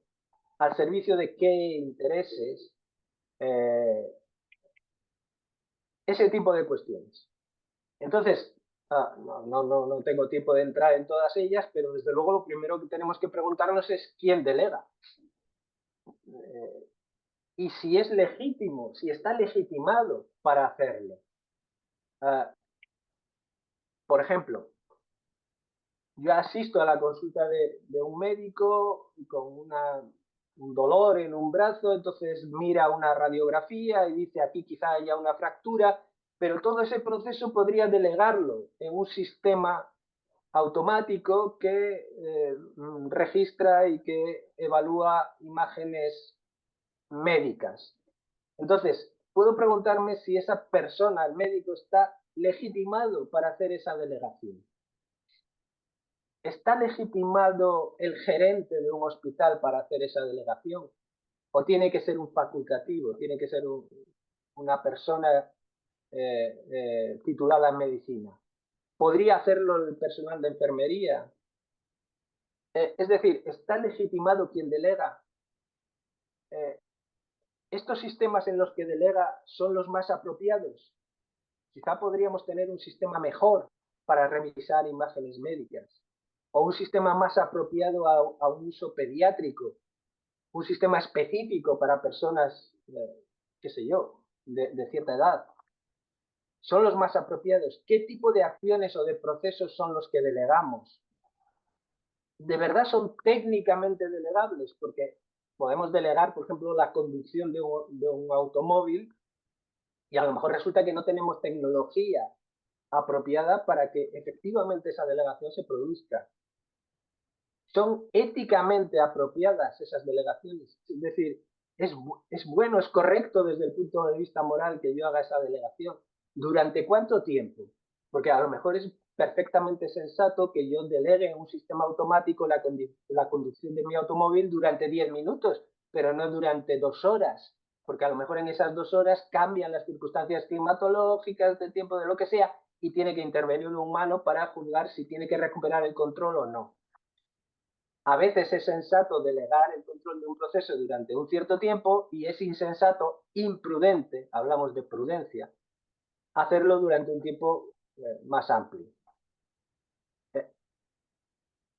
¿Al servicio de qué intereses? Ese tipo de cuestiones. Entonces, no tengo tiempo de entrar en todas ellas, pero desde luego lo primero que tenemos que preguntarnos es quién delega. Y si es legítimo, si está legitimado para hacerlo. Por ejemplo, yo asisto a la consulta de un médico con un dolor en un brazo, entonces mira una radiografía y dice aquí quizá haya una fractura, pero todo ese proceso podría delegarlo en un sistema automático que registra y que evalúa imágenes médicas. Entonces, puedo preguntarme si esa persona, el médico, está legitimado para hacer esa delegación. ¿Está legitimado el gerente de un hospital para hacer esa delegación? ¿O tiene que ser un facultativo? ¿Tiene que ser una persona titulada en medicina? ¿Podría hacerlo el personal de enfermería? Es decir, ¿está legitimado quien delega? ¿Estos sistemas en los que delega son los más apropiados? Quizá podríamos tener un sistema mejor para revisar imágenes médicas, o un sistema más apropiado a un uso pediátrico, un sistema específico para personas, qué sé yo, de cierta edad. ¿Son los más apropiados? ¿Qué tipo de acciones o de procesos son los que delegamos? ¿De verdad son técnicamente delegables? Porque podemos delegar, por ejemplo, la conducción de un automóvil y a lo mejor resulta que no tenemos tecnología apropiada para que efectivamente esa delegación se produzca. ¿Son éticamente apropiadas esas delegaciones? Es decir, es bueno, es correcto desde el punto de vista moral que yo haga esa delegación. ¿Durante cuánto tiempo? Porque a lo mejor es perfectamente sensato que yo delegue en un sistema automático la conducción de mi automóvil durante 10 minutos, pero no durante 2 horas, porque a lo mejor en esas 2 horas cambian las circunstancias climatológicas, del tiempo, de lo que sea, y tiene que intervenir un humano para juzgar si tiene que recuperar el control o no. A veces es sensato delegar el control de un proceso durante un cierto tiempo y es insensato, imprudente, hablamos de prudencia, hacerlo durante un tiempo más amplio.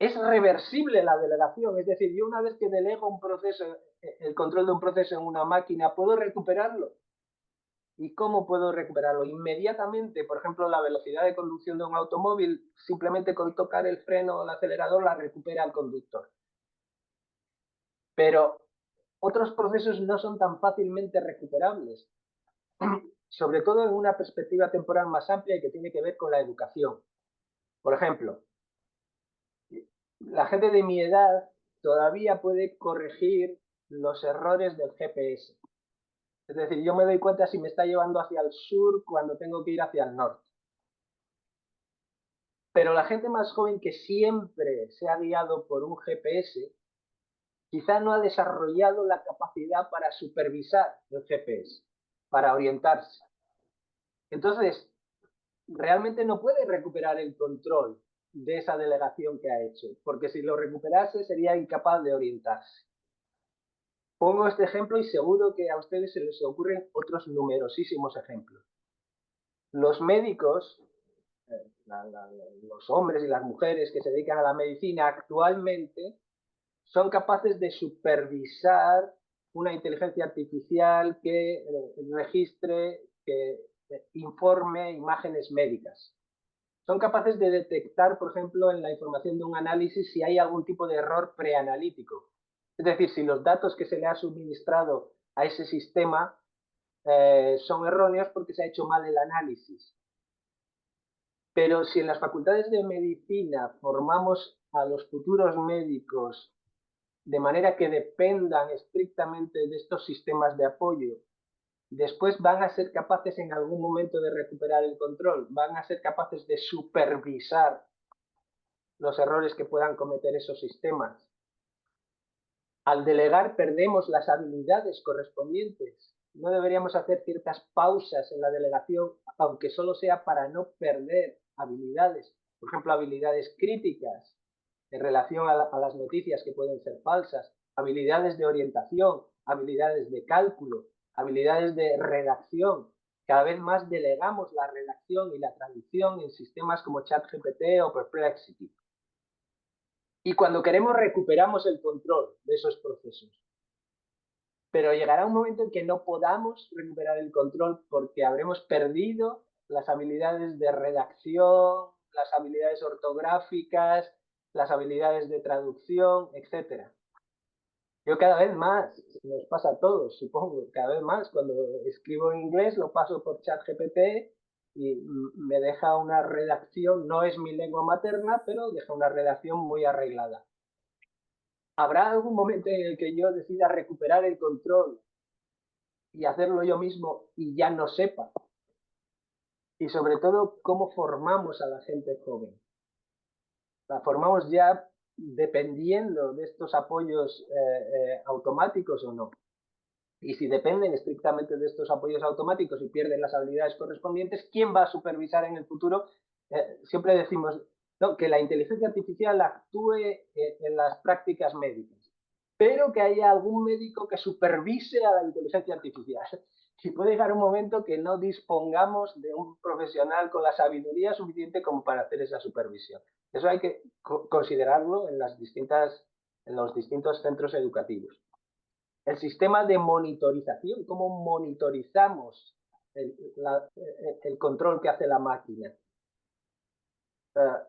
Es reversible la delegación, es decir, yo una vez que delego un proceso, el control de un proceso en una máquina, ¿puedo recuperarlo? ¿Y cómo puedo recuperarlo? Inmediatamente, por ejemplo, la velocidad de conducción de un automóvil, simplemente con tocar el freno o el acelerador la recupera el conductor. Pero otros procesos no son tan fácilmente recuperables, sobre todo en una perspectiva temporal más amplia y que tiene que ver con la educación. Por ejemplo, la gente de mi edad todavía puede corregir los errores del GPS. Es decir, yo me doy cuenta si me está llevando hacia el sur cuando tengo que ir hacia el norte. Pero la gente más joven que siempre se ha guiado por un GPS, quizá no ha desarrollado la capacidad para supervisar el GPS. para orientarse. Entonces, realmente no puede recuperar el control de esa delegación que ha hecho, porque si lo recuperase sería incapaz de orientarse. Pongo este ejemplo y seguro que a ustedes se les ocurren otros numerosísimos ejemplos. Los médicos, los hombres y las mujeres que se dedican a la medicina actualmente son capaces de supervisar una inteligencia artificial que registre, que informe imágenes médicas. Son capaces de detectar, por ejemplo, en la información de un análisis si hay algún tipo de error preanalítico. Es decir, si los datos que se le ha suministrado a ese sistema son erróneos porque se ha hecho mal el análisis. Pero si en las facultades de medicina formamos a los futuros médicos de manera que dependan estrictamente de estos sistemas de apoyo, después van a ser capaces en algún momento de recuperar el control, van a ser capaces de supervisar los errores que puedan cometer esos sistemas. Al delegar perdemos las habilidades correspondientes. No deberíamos hacer ciertas pausas en la delegación, aunque solo sea para no perder habilidades. Por ejemplo, habilidades críticas en relación a las noticias que pueden ser falsas, habilidades de orientación, habilidades de cálculo, habilidades de redacción. Cada vez más delegamos la redacción y la traducción en sistemas como ChatGPT o Perplexity. Y cuando queremos recuperamos el control de esos procesos. Pero llegará un momento en que no podamos recuperar el control porque habremos perdido las habilidades de redacción, las habilidades ortográficas, las habilidades de traducción, etc. Yo cada vez más, nos pasa a todos, supongo, cada vez más, cuando escribo en inglés lo paso por ChatGPT y me deja una redacción, no es mi lengua materna, pero deja una redacción muy arreglada. ¿Habrá algún momento en el que yo decida recuperar el control y hacerlo yo mismo y ya no sepa? Y sobre todo, ¿cómo formamos a la gente joven? La formamos ya dependiendo de estos apoyos automáticos o no. Y si dependen estrictamente de estos apoyos automáticos y pierden las habilidades correspondientes, ¿quién va a supervisar en el futuro? Siempre decimos no, que la inteligencia artificial actúe en las prácticas médicas, pero que haya algún médico que supervise a la inteligencia artificial. Y puede llegar un momento que no dispongamos de un profesional con la sabiduría suficiente como para hacer esa supervisión. Eso hay que considerarlo en los distintos centros educativos. El sistema de monitorización, cómo monitorizamos el control que hace la máquina.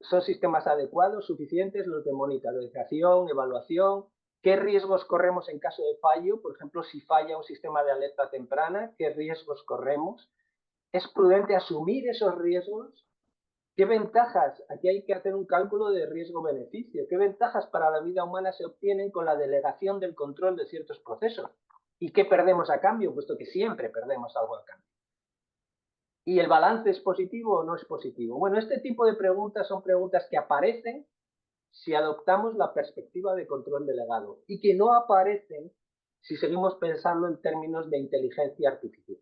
¿Son sistemas adecuados, suficientes los de monitorización, evaluación? ¿Qué riesgos corremos en caso de fallo? Por ejemplo, si falla un sistema de alerta temprana, ¿qué riesgos corremos? ¿Es prudente asumir esos riesgos? ¿Qué ventajas? Aquí hay que hacer un cálculo de riesgo-beneficio. ¿Qué ventajas para la vida humana se obtienen con la delegación del control de ciertos procesos? ¿Y qué perdemos a cambio? Puesto que siempre perdemos algo a cambio. ¿Y el balance es positivo o no es positivo? Bueno, este tipo de preguntas son preguntas que aparecen si adoptamos la perspectiva de control delegado y que no aparecen si seguimos pensando en términos de inteligencia artificial.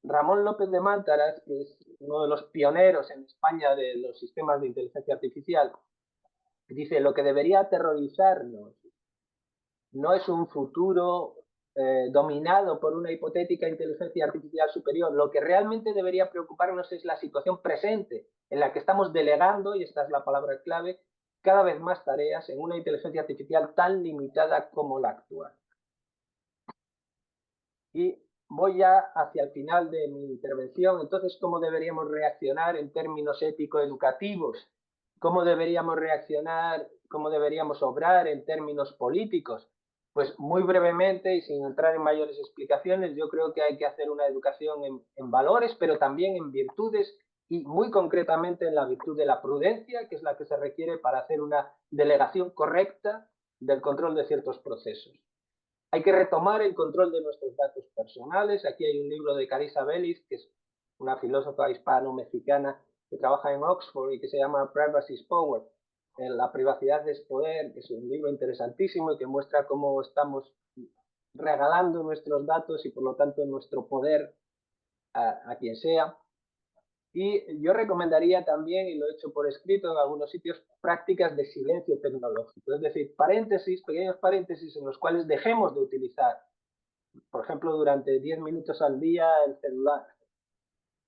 Ramón López de Mántaras, que es uno de los pioneros en España de los sistemas de inteligencia artificial, dice: lo que debería aterrorizarnos no es un futuro dominado por una hipotética inteligencia artificial superior. Lo que realmente debería preocuparnos es la situación presente en la que estamos delegando, y esta es la palabra clave, cada vez más tareas en una inteligencia artificial tan limitada como la actual. Y voy ya hacia el final de mi intervención. Entonces, ¿cómo deberíamos reaccionar en términos ético-educativos? ¿Cómo deberíamos reaccionar, cómo deberíamos obrar en términos políticos? Pues muy brevemente y sin entrar en mayores explicaciones, yo creo que hay que hacer una educación en valores, pero también en virtudes y muy concretamente en la virtud de la prudencia, que es la que se requiere para hacer una delegación correcta del control de ciertos procesos. Hay que retomar el control de nuestros datos personales. Aquí hay un libro de Carissa Bellis, que es una filósofa hispano-mexicana que trabaja en Oxford y que se llama Privacy is Power. La privacidad es poder, que es un libro interesantísimo y que muestra cómo estamos regalando nuestros datos y por lo tanto nuestro poder a quien sea. Y yo recomendaría también, y lo he hecho por escrito en algunos sitios, prácticas de silencio tecnológico, es decir, paréntesis, pequeños paréntesis en los cuales dejemos de utilizar, por ejemplo, durante 10 minutos al día el celular,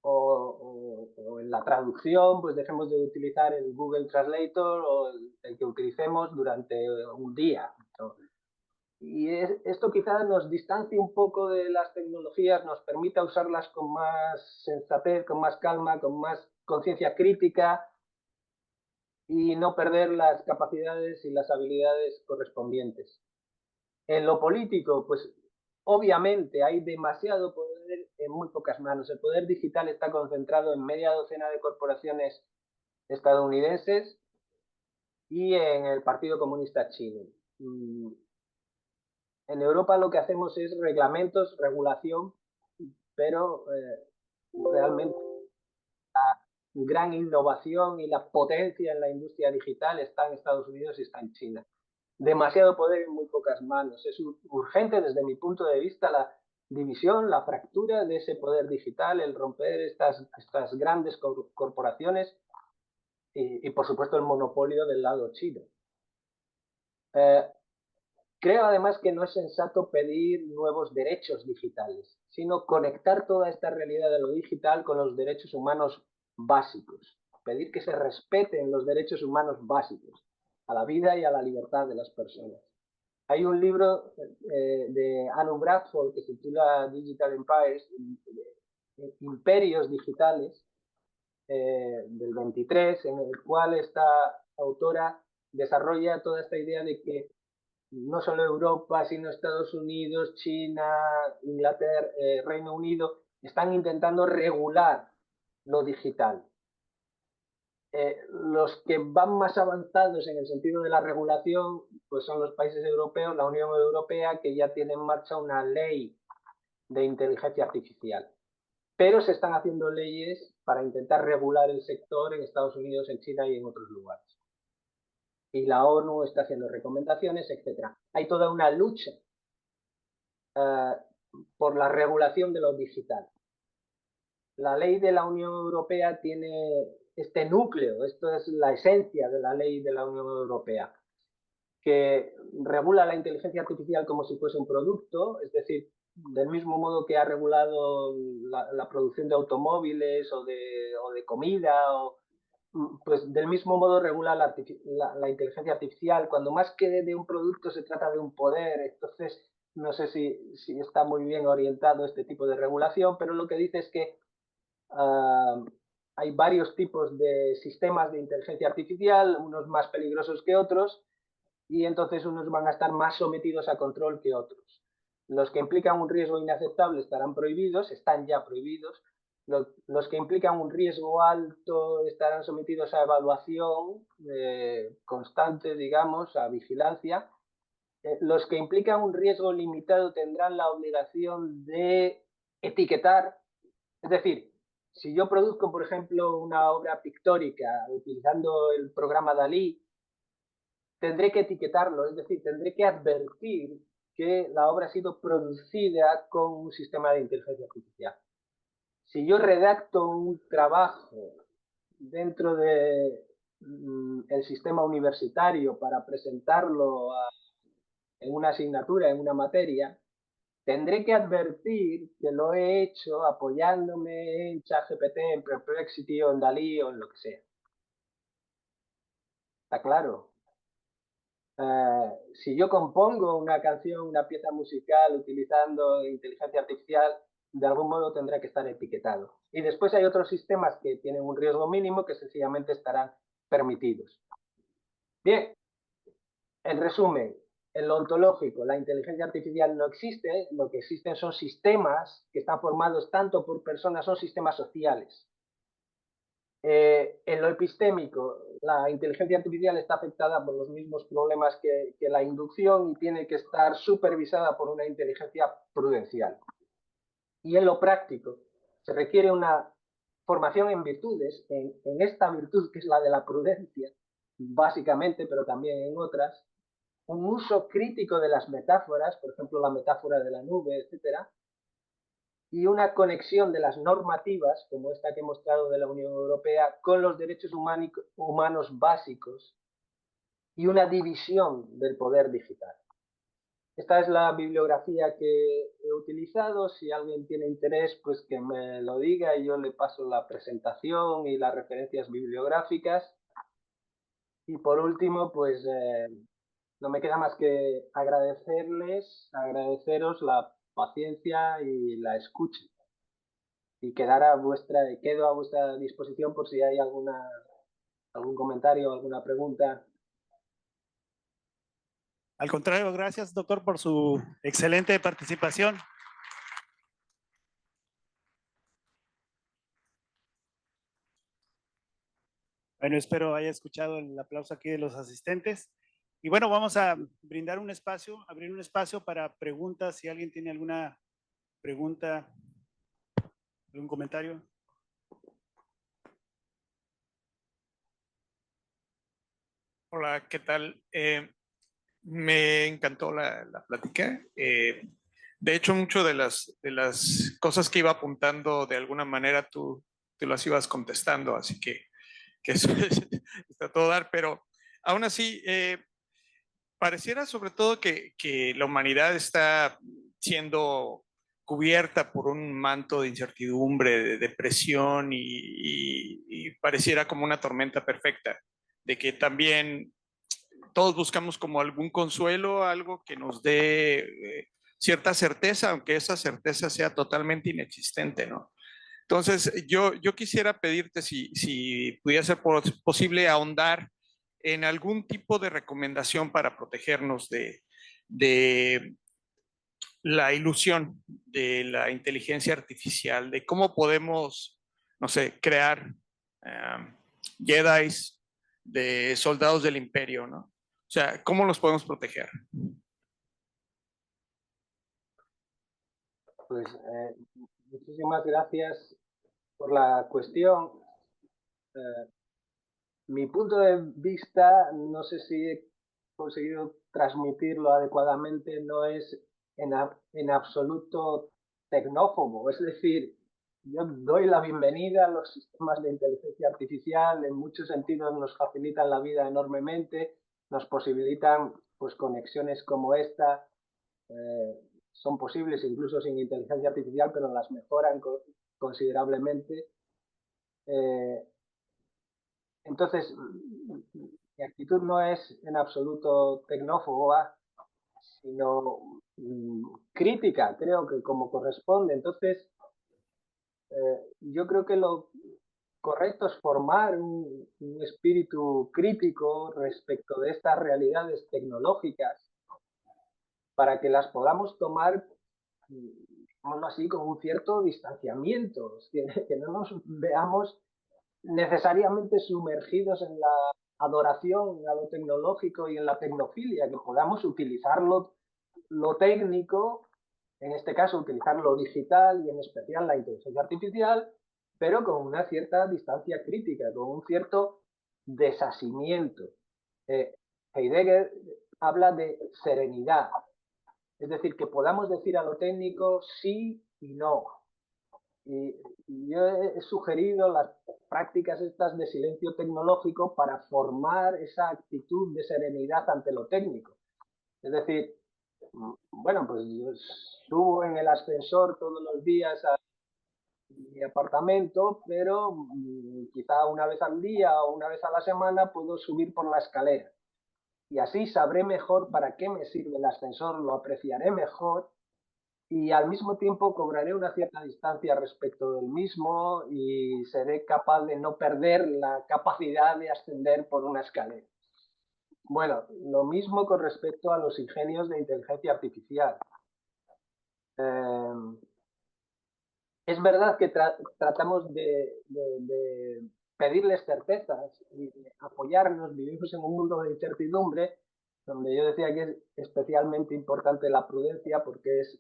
o en la traducción, pues dejemos de utilizar el Google Translator o el que utilicemos durante un día. Y esto quizás nos distancie un poco de las tecnologías, nos permita usarlas con más sensatez, con más calma, con más conciencia crítica y no perder las capacidades y las habilidades correspondientes. En lo político, pues obviamente hay demasiado poder en muy pocas manos. El poder digital está concentrado en media docena de corporaciones estadounidenses y en el Partido Comunista Chino. En Europa lo que hacemos es reglamentos, regulación, pero realmente la gran innovación y la potencia en la industria digital está en Estados Unidos y está en China. Demasiado poder en muy pocas manos. Es urgente desde mi punto de vista la división, la fractura de ese poder digital, el romper estas grandes corporaciones y por supuesto el monopolio del lado chino. Creo además que no es sensato pedir nuevos derechos digitales, sino conectar toda esta realidad de lo digital con los derechos humanos básicos. Pedir que se respeten los derechos humanos básicos a la vida y a la libertad de las personas. Hay un libro de Anu Bradford que se titula Digital Empires, Imperios Digitales, del 23, en el cual esta autora desarrolla toda esta idea de que no solo Europa, sino Estados Unidos, China, Inglaterra, Reino Unido, están intentando regular lo digital. Los que van más avanzados en el sentido de la regulación, pues son los países europeos, la Unión Europea, que ya tiene en marcha una ley de inteligencia artificial. Pero se están haciendo leyes para intentar regular el sector en Estados Unidos, en China y en otros lugares. Y la ONU está haciendo recomendaciones, etc. Hay toda una lucha por la regulación de lo digital. La ley de la Unión Europea tiene este núcleo, esto es la esencia de la ley de la Unión Europea, que regula la inteligencia artificial como si fuese un producto, es decir, del mismo modo que ha regulado la producción de automóviles o de comida, pues del mismo modo regula la inteligencia artificial. Cuando más que de un producto se trata de un poder, entonces no sé si está muy bien orientado este tipo de regulación, pero lo que dice es que hay varios tipos de sistemas de inteligencia artificial, unos más peligrosos que otros, y entonces unos van a estar más sometidos a control que otros. Los que implican un riesgo inaceptable estarán prohibidos, están ya prohibidos. Los que implican un riesgo alto estarán sometidos a evaluación constante, digamos, a vigilancia. Los que implican un riesgo limitado tendrán la obligación de etiquetar. Es decir, si yo produzco, por ejemplo, una obra pictórica utilizando el programa Dalí, tendré que etiquetarlo, es decir, tendré que advertir que la obra ha sido producida con un sistema de inteligencia artificial. Si yo redacto un trabajo dentro de el sistema universitario para presentarlo en una asignatura, en una materia, tendré que advertir que lo he hecho apoyándome en ChatGPT, en Perplexity o en Dalí o en lo que sea. ¿Está claro? Si yo compongo una canción, una pieza musical utilizando inteligencia artificial, de algún modo tendrá que estar etiquetado. Y después hay otros sistemas que tienen un riesgo mínimo que sencillamente estarán permitidos. Bien, en resumen, en lo ontológico, la inteligencia artificial no existe, lo que existen son sistemas que están formados tanto por personas, son sistemas sociales. En lo epistémico, la inteligencia artificial está afectada por los mismos problemas que la inducción y tiene que estar supervisada por una inteligencia prudencial. Y en lo práctico, se requiere una formación en virtudes, en esta virtud que es la de la prudencia, básicamente, pero también en otras, un uso crítico de las metáforas, por ejemplo, la metáfora de la nube, etcétera, y una conexión de las normativas, como esta que he mostrado de la Unión Europea, con los derechos humanos básicos y una división del poder digital. Esta es la bibliografía que he utilizado. Si alguien tiene interés, pues que me lo diga y yo le paso la presentación y las referencias bibliográficas. Y por último, pues no me queda más que agradeceros la paciencia y la escucha. Y quedo a vuestra disposición por si hay algún comentario, alguna pregunta. Al contrario, gracias, doctor, por su excelente participación. Bueno, espero haya escuchado el aplauso aquí de los asistentes. Y bueno, vamos a brindar un espacio, abrir un espacio para preguntas. Si alguien tiene alguna pregunta, algún comentario. Hola, ¿qué tal? Me encantó la plática. De hecho, mucho de las cosas que iba apuntando, de alguna manera tú las ibas contestando, así que eso está todo dar, pero aún así, pareciera sobre todo que la humanidad está siendo cubierta por un manto de incertidumbre, de depresión y pareciera como una tormenta perfecta, de que también todos buscamos como algún consuelo, algo que nos dé cierta certeza, aunque esa certeza sea totalmente inexistente, ¿no? Entonces, yo quisiera pedirte si pudiera ser posible ahondar en algún tipo de recomendación para protegernos de la ilusión de la inteligencia artificial, de cómo podemos, no sé, crear Jedis de soldados del imperio, ¿no? O sea, ¿cómo los podemos proteger? Pues muchísimas gracias por la cuestión. Mi punto de vista, no sé si he conseguido transmitirlo adecuadamente, no es en absoluto tecnófobo. Es decir, yo doy la bienvenida a los sistemas de inteligencia artificial, en muchos sentidos nos facilitan la vida enormemente, nos posibilitan pues conexiones como esta, son posibles incluso sin inteligencia artificial, pero las mejoran considerablemente. Entonces, mi actitud no es en absoluto tecnófoba, sino crítica, creo que como corresponde. Entonces, yo creo que lo correcto es formar un espíritu crítico respecto de estas realidades tecnológicas para que las podamos tomar, digámoslo así, con un cierto distanciamiento, que no nos veamos necesariamente sumergidos en la adoración a lo tecnológico y en la tecnofilia, que podamos utilizarlo lo técnico, en este caso utilizar lo digital y en especial la inteligencia artificial, pero con una cierta distancia crítica, con un cierto desasimiento. Heidegger habla de serenidad, es decir, que podamos decir a lo técnico sí y no. Y yo he sugerido las prácticas estas de silencio tecnológico para formar esa actitud de serenidad ante lo técnico. Es decir, bueno, pues yo subo en el ascensor todos los días a mi apartamento, pero quizá una vez al día o una vez a la semana puedo subir por la escalera. Y así sabré mejor para qué me sirve el ascensor, lo apreciaré mejor y al mismo tiempo cobraré una cierta distancia respecto del mismo y seré capaz de no perder la capacidad de ascender por una escalera. Bueno, lo mismo con respecto a los ingenios de inteligencia artificial. Es verdad que tratamos de pedirles certezas y de apoyarnos, vivimos en un mundo de incertidumbre, donde yo decía que es especialmente importante la prudencia porque es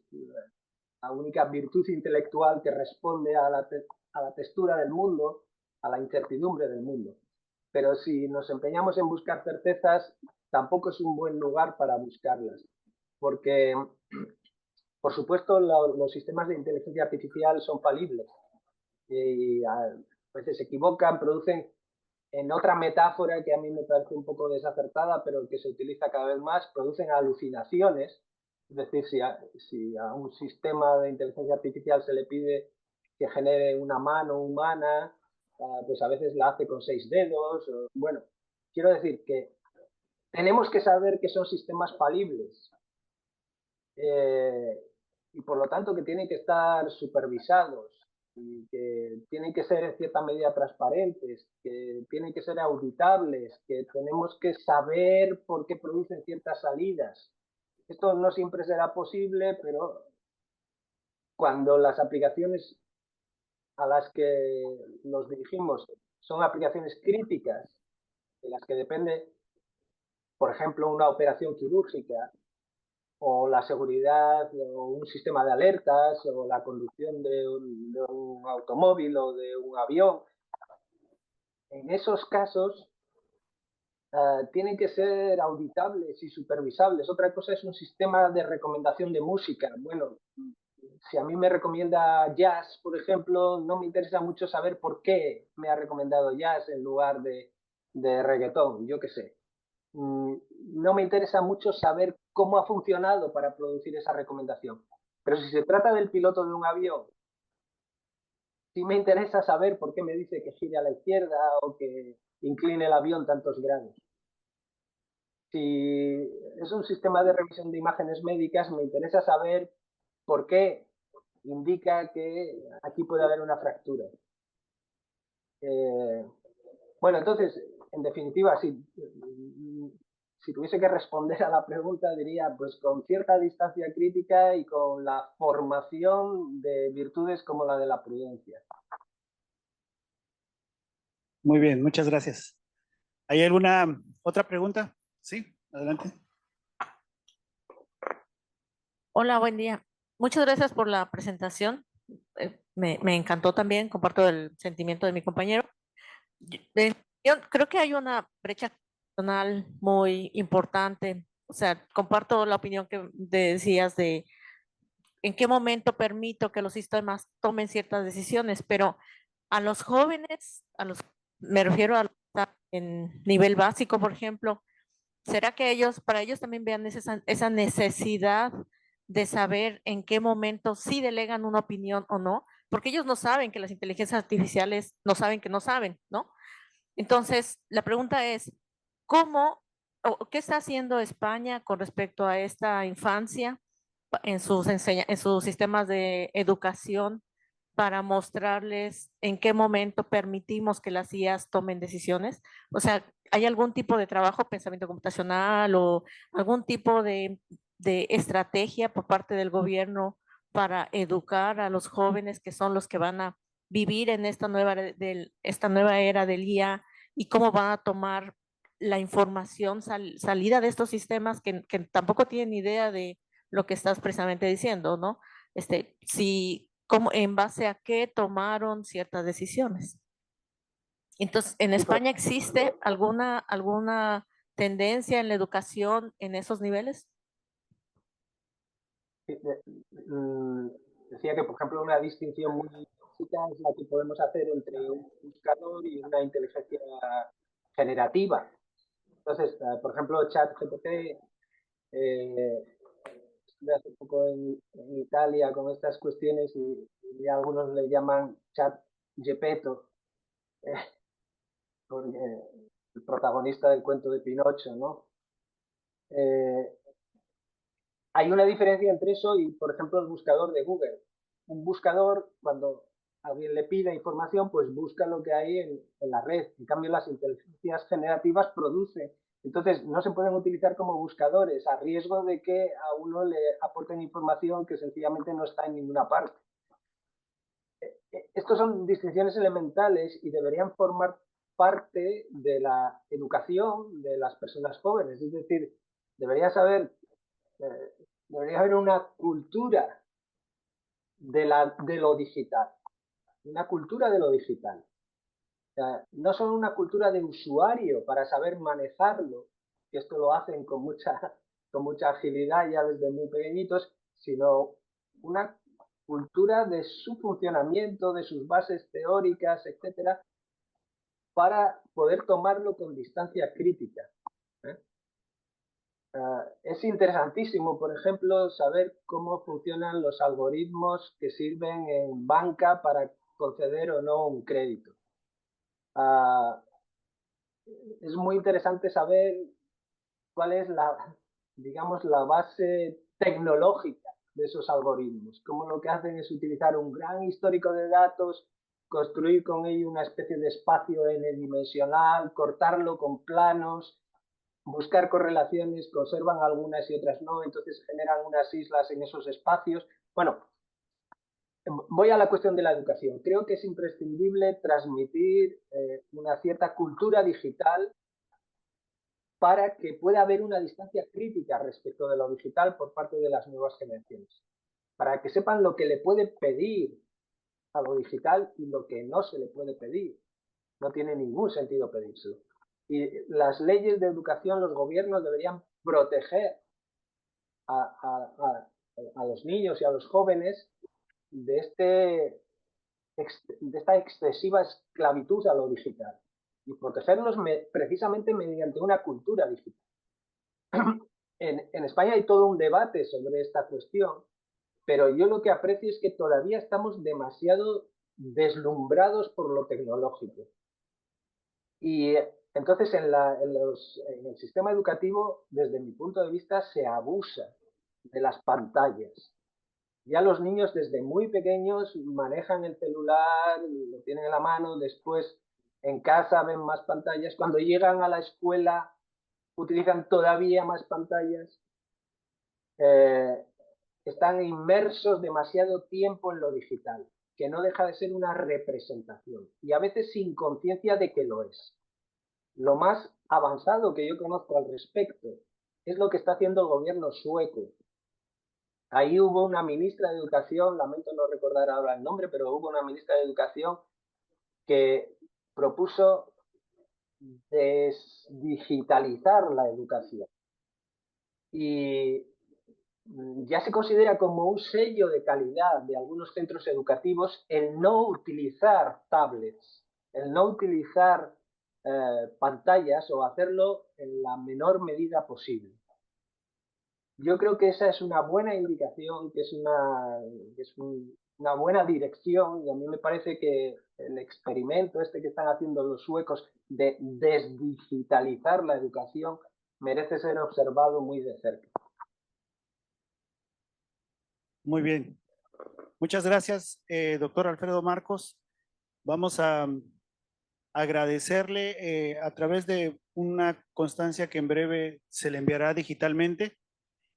la única virtud intelectual que responde a la textura del mundo, a la incertidumbre del mundo. Pero si nos empeñamos en buscar certezas, tampoco es un buen lugar para buscarlas, porque, por supuesto, los sistemas de inteligencia artificial son falibles y a veces se equivocan, producen, en otra metáfora que a mí me parece un poco desacertada, pero que se utiliza cada vez más, producen alucinaciones. Es decir, si a un sistema de inteligencia artificial se le pide que genere una mano humana, pues a veces la hace con 6 dedos. Bueno, quiero decir que tenemos que saber que son sistemas falibles y por lo tanto que tienen que estar supervisados y que tienen que ser en cierta medida transparentes, que tienen que ser auditables, que tenemos que saber por qué producen ciertas salidas. Esto no siempre será posible, pero cuando las aplicaciones a las que nos dirigimos son aplicaciones críticas, de las que depende, por ejemplo, una operación quirúrgica, o la seguridad, o un sistema de alertas, o la conducción de un automóvil o de un avión. En esos casos tienen que ser auditables y supervisables. Otra cosa es un sistema de recomendación de música. Bueno, si a mí me recomienda jazz, por ejemplo, no me interesa mucho saber por qué me ha recomendado jazz en lugar de reggaetón, yo qué sé. No me interesa mucho saber cómo ha funcionado para producir esa recomendación. Pero si se trata del piloto de un avión, sí me interesa saber por qué me dice que gire a la izquierda o que incline el avión tantos grados. Si es un sistema de revisión de imágenes médicas, me interesa saber por qué indica que aquí puede haber una fractura. Bueno, entonces, en definitiva, si tuviese que responder a la pregunta, diría, pues con cierta distancia crítica y con la formación de virtudes como la de la prudencia. Muy bien, muchas gracias. ¿Hay alguna otra pregunta? Sí, adelante. Hola, buen día. Muchas gracias por la presentación. Me encantó también, comparto el sentimiento de mi compañero. Yo creo que hay una brecha personal muy importante. O sea, comparto la opinión que decías de en qué momento permito que los sistemas tomen ciertas decisiones, pero a los jóvenes, me refiero a los que están en nivel básico, por ejemplo, ¿será que para ellos también vean esa necesidad de saber en qué momento sí delegan una opinión o no? Porque ellos no saben que las inteligencias artificiales no saben que no saben, ¿no? Entonces, la pregunta es, ¿cómo o qué está haciendo España con respecto a esta infancia en en sus sistemas de educación para mostrarles en qué momento permitimos que las IAs tomen decisiones? O sea, ¿hay algún tipo de trabajo, pensamiento computacional o algún tipo de estrategia por parte del gobierno para educar a los jóvenes que son los que van a vivir en esta nueva era del IA y cómo van a tomar la información salida de estos sistemas que tampoco tienen idea de lo que estás precisamente diciendo, ¿no? Si, cómo, en base a qué tomaron ciertas decisiones. Entonces, ¿en España existe alguna tendencia en la educación en esos niveles? Decía que, por ejemplo, una distinción muy básica es la que podemos hacer entre un buscador y una inteligencia generativa. Entonces, por ejemplo, ChatGPT, estuve hace poco en Italia con estas cuestiones y algunos le llaman Chat Gepetto, porque el protagonista del cuento de Pinocho, ¿no? Hay una diferencia entre eso y, por ejemplo, el buscador de Google. Un buscador, cuando alguien le pide información, pues busca lo que hay en la red. En cambio, las inteligencias generativas producen. Entonces, no se pueden utilizar como buscadores a riesgo de que a uno le aporten información que sencillamente no está en ninguna parte. Estos son distinciones elementales y deberían formar parte de la educación de las personas jóvenes. Es decir, debería saber, debería haber una cultura de lo digital, una cultura de lo digital. O sea, no solo una cultura de usuario para saber manejarlo, que esto lo hacen con mucha agilidad ya desde muy pequeñitos, sino una cultura de su funcionamiento, de sus bases teóricas, etcétera, para poder tomarlo con distancia crítica. Es interesantísimo, por ejemplo, saber cómo funcionan los algoritmos que sirven en banca para conceder o no un crédito. Es muy interesante saber cuál es digamos, la base tecnológica de esos algoritmos. Cómo lo que hacen es utilizar un gran histórico de datos, construir con ello una especie de espacio n-dimensional, cortarlo con planos, buscar correlaciones, conservan algunas y otras no, entonces generan unas islas en esos espacios. Bueno, voy a la cuestión de la educación. Creo que es imprescindible transmitir una cierta cultura digital para que pueda haber una distancia crítica respecto de lo digital por parte de las nuevas generaciones. Para que sepan lo que le puede pedir a lo digital y lo que no se le puede pedir. No tiene ningún sentido pedírselo. Y las leyes de educación, los gobiernos deberían proteger a los niños y a los jóvenes de esta excesiva esclavitud a lo digital y protegerlos precisamente mediante una cultura digital. En España hay todo un debate sobre esta cuestión, pero yo lo que aprecio es que todavía estamos demasiado deslumbrados por lo tecnológico. Y entonces en el sistema educativo, desde mi punto de vista, se abusa de las pantallas. Ya los niños desde muy pequeños manejan el celular, lo tienen en la mano, después en casa ven más pantallas. Cuando llegan a la escuela utilizan todavía más pantallas. Están inmersos demasiado tiempo en lo digital, que no deja de ser una representación y a veces sin conciencia de que lo es. Lo más avanzado que yo conozco al respecto es lo que está haciendo el gobierno sueco. Ahí hubo una ministra de Educación, lamento no recordar ahora el nombre, pero hubo una ministra de Educación que propuso desdigitalizar la educación. Y ya se considera como un sello de calidad de algunos centros educativos el no utilizar tablets, el no utilizar pantallas o hacerlo en la menor medida posible. Yo creo que esa es una buena indicación, que es una buena dirección, y a mí me parece que el experimento este que están haciendo los suecos de desdigitalizar la educación merece ser observado muy de cerca. Muy bien. Muchas gracias, doctor Alfredo Marcos. Vamos a agradecerle a través de una constancia que en breve se le enviará digitalmente.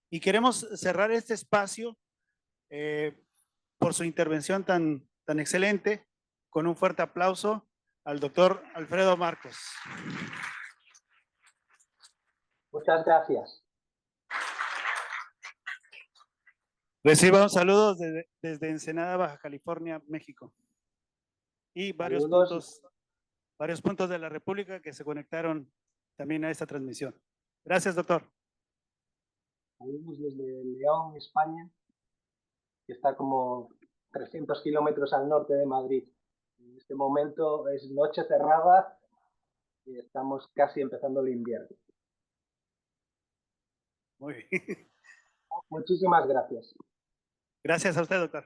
Y queremos cerrar este espacio por su intervención tan excelente, con un fuerte aplauso al doctor Alfredo Marcos. Muchas gracias. Reciba un saludo desde Ensenada, Baja California, México. Y varios puntos de la República que se conectaron también a esta transmisión. Gracias, doctor. Saludos desde León, España, que está como 300 kilómetros al norte de Madrid. En este momento es noche cerrada y estamos casi empezando el invierno. Muy bien. Muchísimas gracias. Gracias a usted, doctor.